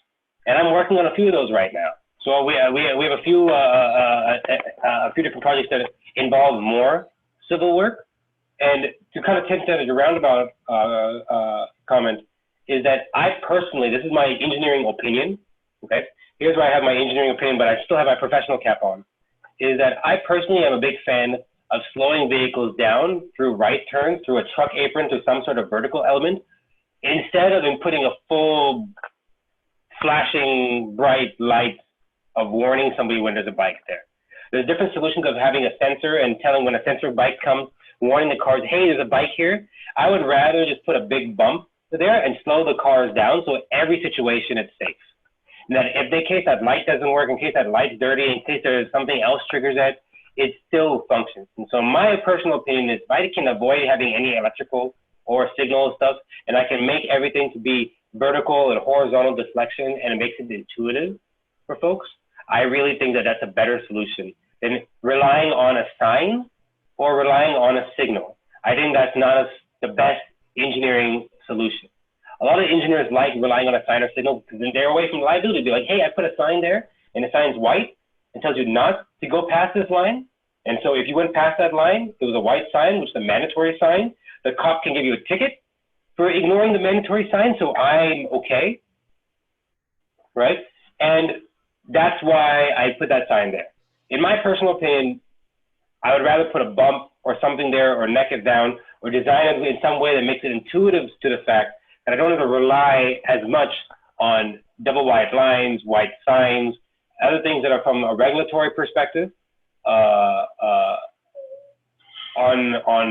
And I'm working on a few of those right now. So we have a few different projects that involve more civil work. And to kind of tend to the roundabout comment is that I personally, this is my engineering opinion, okay? Here's where I have my engineering opinion, but I still have my professional cap on, is that I personally am a big fan of slowing vehicles down through right turns, through a truck apron, to some sort of vertical element, instead of putting a full flashing bright light of warning somebody when there's a bike there. There's different solutions of having a sensor and telling when a sensor bike comes, warning the cars, hey, there's a bike here. I would rather just put a big bump there and slow the cars down so every situation it's safe. And that if in case that light doesn't work, in case that light's dirty, in case there's something else triggers that, it still functions. And so my personal opinion is if I can avoid having any electrical or signal stuff, and I can make everything to be vertical and horizontal deflection, and it makes it intuitive for folks, I really think that that's a better solution than relying on a sign or relying on a signal. I think that's not the best engineering solution. A lot of engineers like relying on a sign or signal because then they're away from liability. They're like, hey, I put a sign there and the sign's white and tells you not to go past this line. And so if you went past that line, it was a white sign, which is a mandatory sign. The cop can give you a ticket for ignoring the mandatory sign, so I'm okay, right? And that's why I put that sign there. In my personal opinion, I would rather put a bump or something there or neck it down or design it in some way that makes it intuitive to the fact that I don't have to rely as much on double white lines, white signs, other things that are from a regulatory perspective on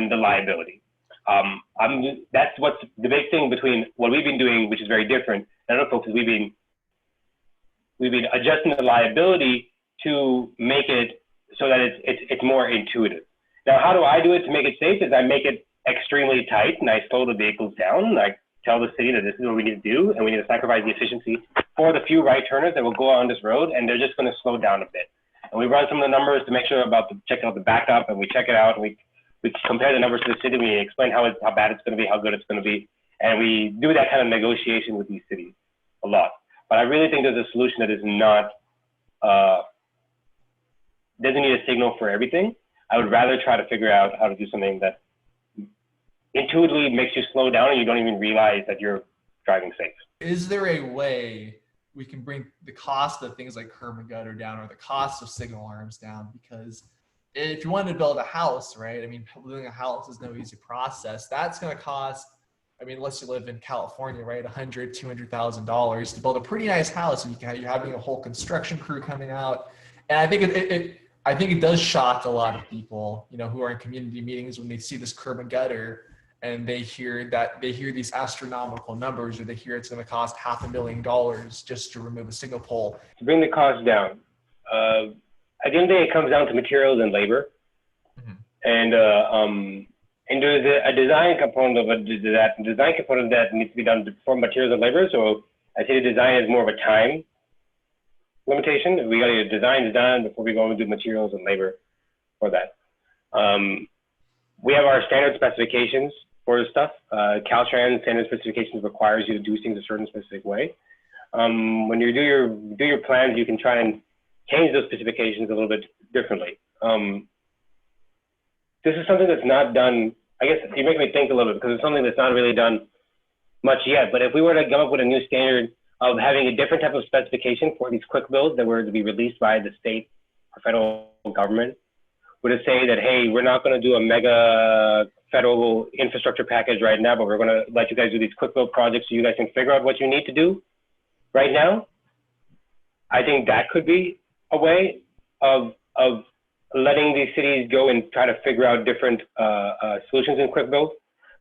the liability. That's what's the big thing between what we've been doing, which is very different than other folks, is we've been adjusting the liability to make it so that it's more intuitive. Now, how do I do it to make it safe? Is I make it extremely tight and I slow the vehicles down. And I tell the city that this is what we need to do and we need to sacrifice the efficiency for the few right turners that will go on this road, and they're just going to slow down a bit. And we run some of the numbers to make sure check out the backup, and we check it out, and we compare the numbers to the city. We explain how bad it's going to be, how good it's going to be, and we do that kind of negotiation with these cities a lot. But I really think there's a solution that is not doesn't need a signal for everything. I would rather try to figure out how to do something that intuitively makes you slow down and you don't even realize that you're driving safe. Is there a way we can bring the cost of things like curb and gutter down, or the cost of signal arms down? Because if you wanted to build a house, right? I mean, building a house is no easy process. That's going to cost, I mean, unless you live in California, right? $100,000, $200,000 to build a pretty nice house, and you're having a whole construction crew coming out. And I think it does shock a lot of people, you know, who are in community meetings when they see this curb and gutter and they hear these astronomical numbers, or they hear it's going to cost $500,000 just to remove a signal pole. To bring the cost down, at the end of the day, it comes down to materials and labor. Mm-hmm. And there's a design component of that. The design component of that needs to be done for materials and labor. So I say the design is more of a time limitation. We got to get designs done before we go and do materials and labor for that. We have our standard specifications for the stuff. Caltrans standard specifications requires you to do things a certain specific way. When you do your plans, you can try and change those specifications a little bit differently. This is something that's not done. I guess you make me think a little bit, because it's something that's not really done much yet. But if we were to come up with a new standard of having a different type of specification for these quick builds that were to be released by the state or federal government, would it say that, hey, we're not going to do a mega federal infrastructure package right now, but we're going to let you guys do these quick build projects so you guys can figure out what you need to do right now? I think that could be a way of letting these cities go and try to figure out different solutions in quick build.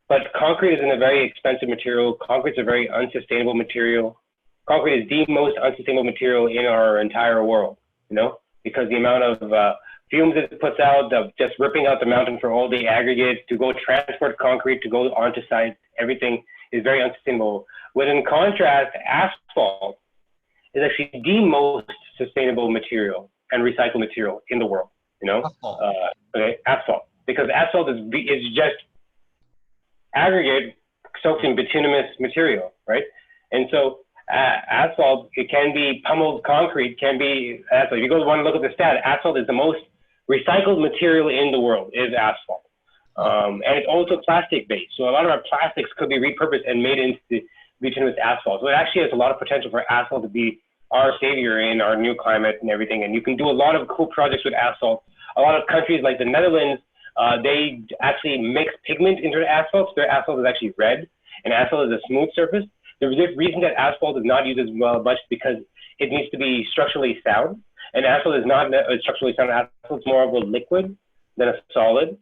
But concrete is a very expensive material. Concrete is a very unsustainable material. Concrete is the most unsustainable material in our entire world, you know, because the amount of fumes it puts out, of just ripping out the mountain for all the aggregates to go transport concrete to go onto site, everything is very unsustainable. When in contrast, asphalt is actually the most sustainable material and recycled material in the world, you know? Asphalt. Okay, asphalt, because asphalt is just aggregate soaked in bituminous material, right? And so asphalt, it can be pummeled concrete, can be asphalt. If you want to look at the stat, asphalt is the most recycled material in the world, is asphalt. And it's also plastic based. So a lot of our plastics could be repurposed and made into bituminous asphalt. So it actually has a lot of potential for asphalt to be our savior in our new climate and everything. And you can do a lot of cool projects with asphalt. A lot of countries like the Netherlands, they actually mix pigment into the asphalt. So their asphalt is actually red, and asphalt is a smooth surface. The reason that asphalt is not used as well much because it needs to be structurally sound. And asphalt is not a structurally sound. Asphalt is more of a liquid than a solid.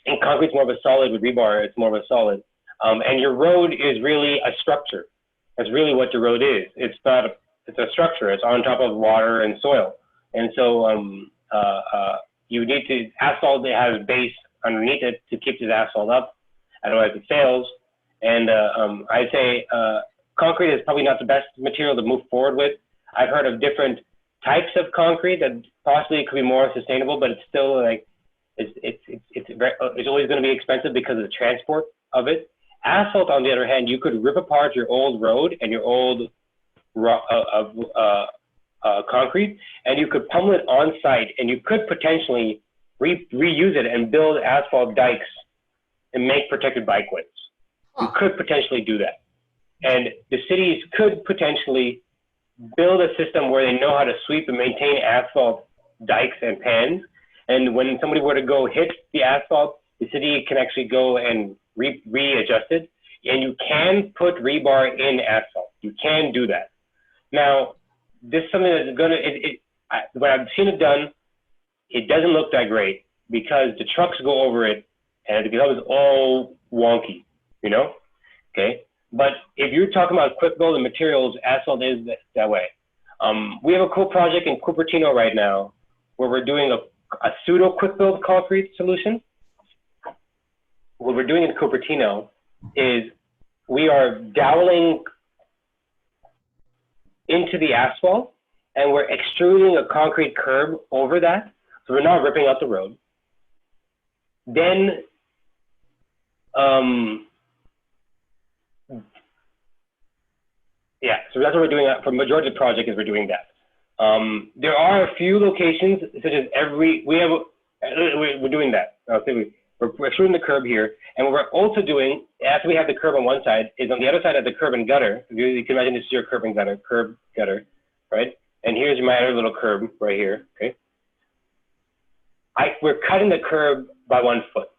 And concrete's more of a solid. With rebar, it's more of a solid. And your road is really a structure. That's really what your road is. It's not. It's a structure. It's on top of water and soil. And so you need to asphalt. It has a base underneath it to keep this asphalt up. Otherwise, it fails. And I'd say concrete is probably not the best material to move forward with. I've heard of different types of concrete that possibly could be more sustainable, but it's still like it's always going to be expensive because of the transport of it. Asphalt, on the other hand, you could rip apart your old road and your old concrete, and you could pummel it on site, and you could potentially reuse it and build asphalt dikes and make protected bikeways. You could potentially do that. And the cities could potentially build a system where they know how to sweep and maintain asphalt dikes and pans. And when somebody were to go hit the asphalt, the city can actually go and readjust it. And you can put rebar in asphalt. You can do that. Now, this is something that's gonna, when I've seen it done, it doesn't look that great because the trucks go over it and it becomes all wonky, you know? Okay. But if you're talking about quick build and materials, asphalt is that way. We have a cool project in Cupertino right now where we're doing a pseudo quick build concrete solution. What we're doing in Cupertino is we are doweling into the asphalt and we're extruding a concrete curb over that. So we're not ripping out the road. Then, yeah, so that's what we're doing for the majority of the project is we're doing that. There are a few locations such as we're doing that. I'll say we're extruding the curb here. And what we're also doing, after we have the curb on one side, is on the other side of the curb and gutter. You can imagine this is your curb, gutter, right? And here's my other little curb right here, okay? We're cutting the curb by 1 foot.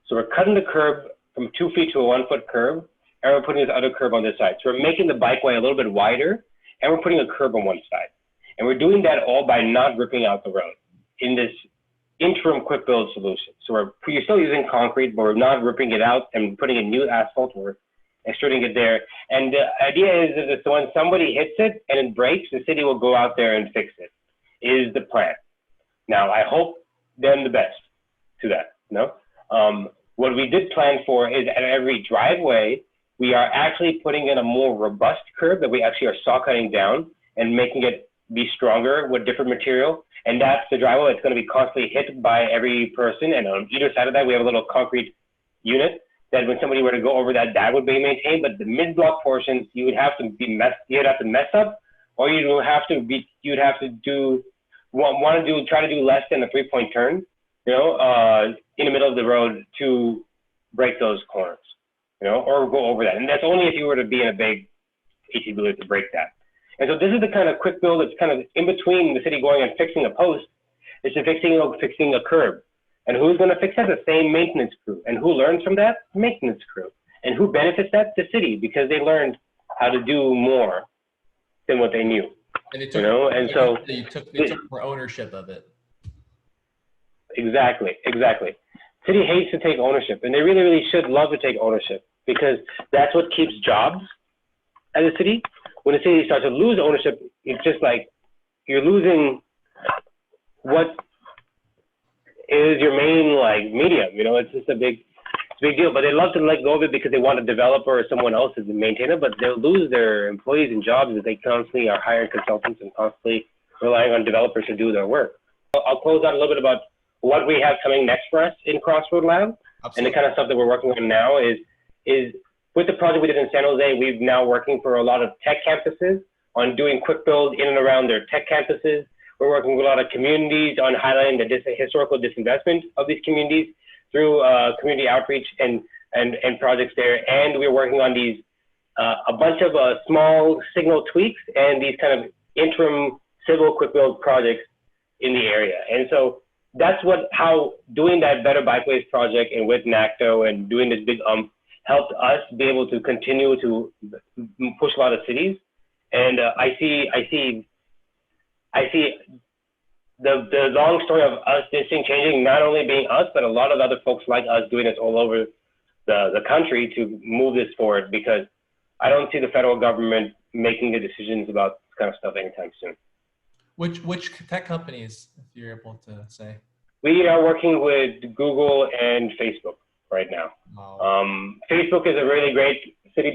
So we're cutting the curb from 2 feet to a 1 foot curb, and we're putting this other curb on this side. So we're making the bikeway a little bit wider, and we're putting a curb on one side. And we're doing that all by not ripping out the road in this interim quick build solution. So you're still using concrete, but we're not ripping it out and putting in new asphalt. We're extruding it there. And the idea is that when somebody hits it and it breaks, the city will go out there and fix it, is the plan. Now, I hope them the best to that, you know? What we did plan for is at every driveway, we are actually putting in a more robust curb that we actually are saw cutting down and making it be stronger with different material. And that's the driveway. It's going to be constantly hit by every person. And on either side of that, we have a little concrete unit that when somebody were to go over that, that would be maintained. But the mid-block portions, you would have to mess up, or you'd have to try to do less than a 3-point turn, you know, in the middle of the road to break those corners, you know, or go over that. And that's only if you were to be in a big HC's ability to break that. And so this is the kind of quick build that's kind of in between the city going and fixing a post, it's fixing a curb. And who's going to fix that? The same maintenance crew. And who learns from that? Maintenance crew. And who benefits that? The city, because they learned how to do more than what they knew. And it took, you know, and so they took more ownership of it. Exactly. City hates to take ownership, and they really, really should love to take ownership, because that's what keeps jobs as a city. When a city starts to lose ownership, it's just like you're losing what is your main like medium. You know, it's just a big deal. But they love to let go of it because they want a developer or someone else to maintain it. But they'll lose their employees and jobs if they constantly are hiring consultants and constantly relying on developers to do their work. I'll close out a little bit about what we have coming next for us in Crossroad Lab. Absolutely. And the kind of stuff that we're working on now is with the project we did in San Jose, we've now working for a lot of tech campuses on doing quick builds in and around their tech campuses. We're working with a lot of communities on highlighting the historical disinvestment of these communities through community outreach and projects there. And we're working on these, a bunch of small signal tweaks and these kind of interim civil quick build projects in the area. And so that's how doing that Better Bikeways project and with NACTO and doing this big helped us be able to continue to push a lot of cities. And I see the long story of us, this thing changing, not only being us, but a lot of other folks like us doing this all over the country to move this forward, because I don't see the federal government making the decisions about this kind of stuff anytime soon. Which tech companies, if you're able to say? We are working with Google and Facebook right now. Wow. Facebook is a really great city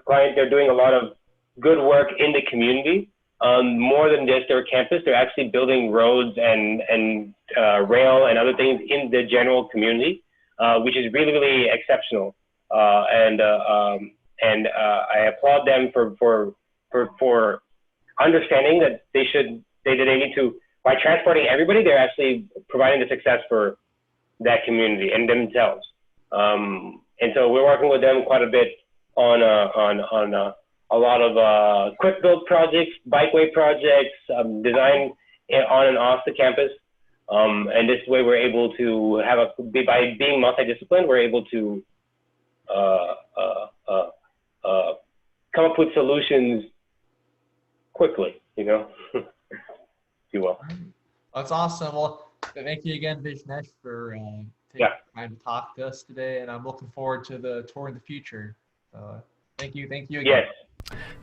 client. They're doing a lot of good work in the community. More than just their campus, they're actually building roads and rail and other things in the general community, which is really, really exceptional. And I applaud them for understanding that they need to, by transporting everybody, they're actually providing the success for that community and themselves. And so we're working with them quite a bit on a lot of quick build projects, bikeway projects, design on and off the campus. And this way we're able to by being multidisciplined, we're able to come up with solutions quickly, you know, if you will. That's awesome. Well, thank you again, Vignesh, for taking time to talk to us today. And I'm looking forward to the tour in the future. Thank you again. Yes.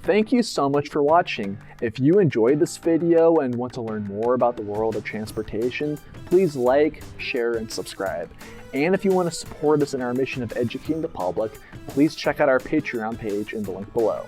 Thank you so much for watching. If you enjoyed this video and want to learn more about the world of transportation, please like, share, and subscribe. And if you want to support us in our mission of educating the public, please check out our Patreon page in the link below.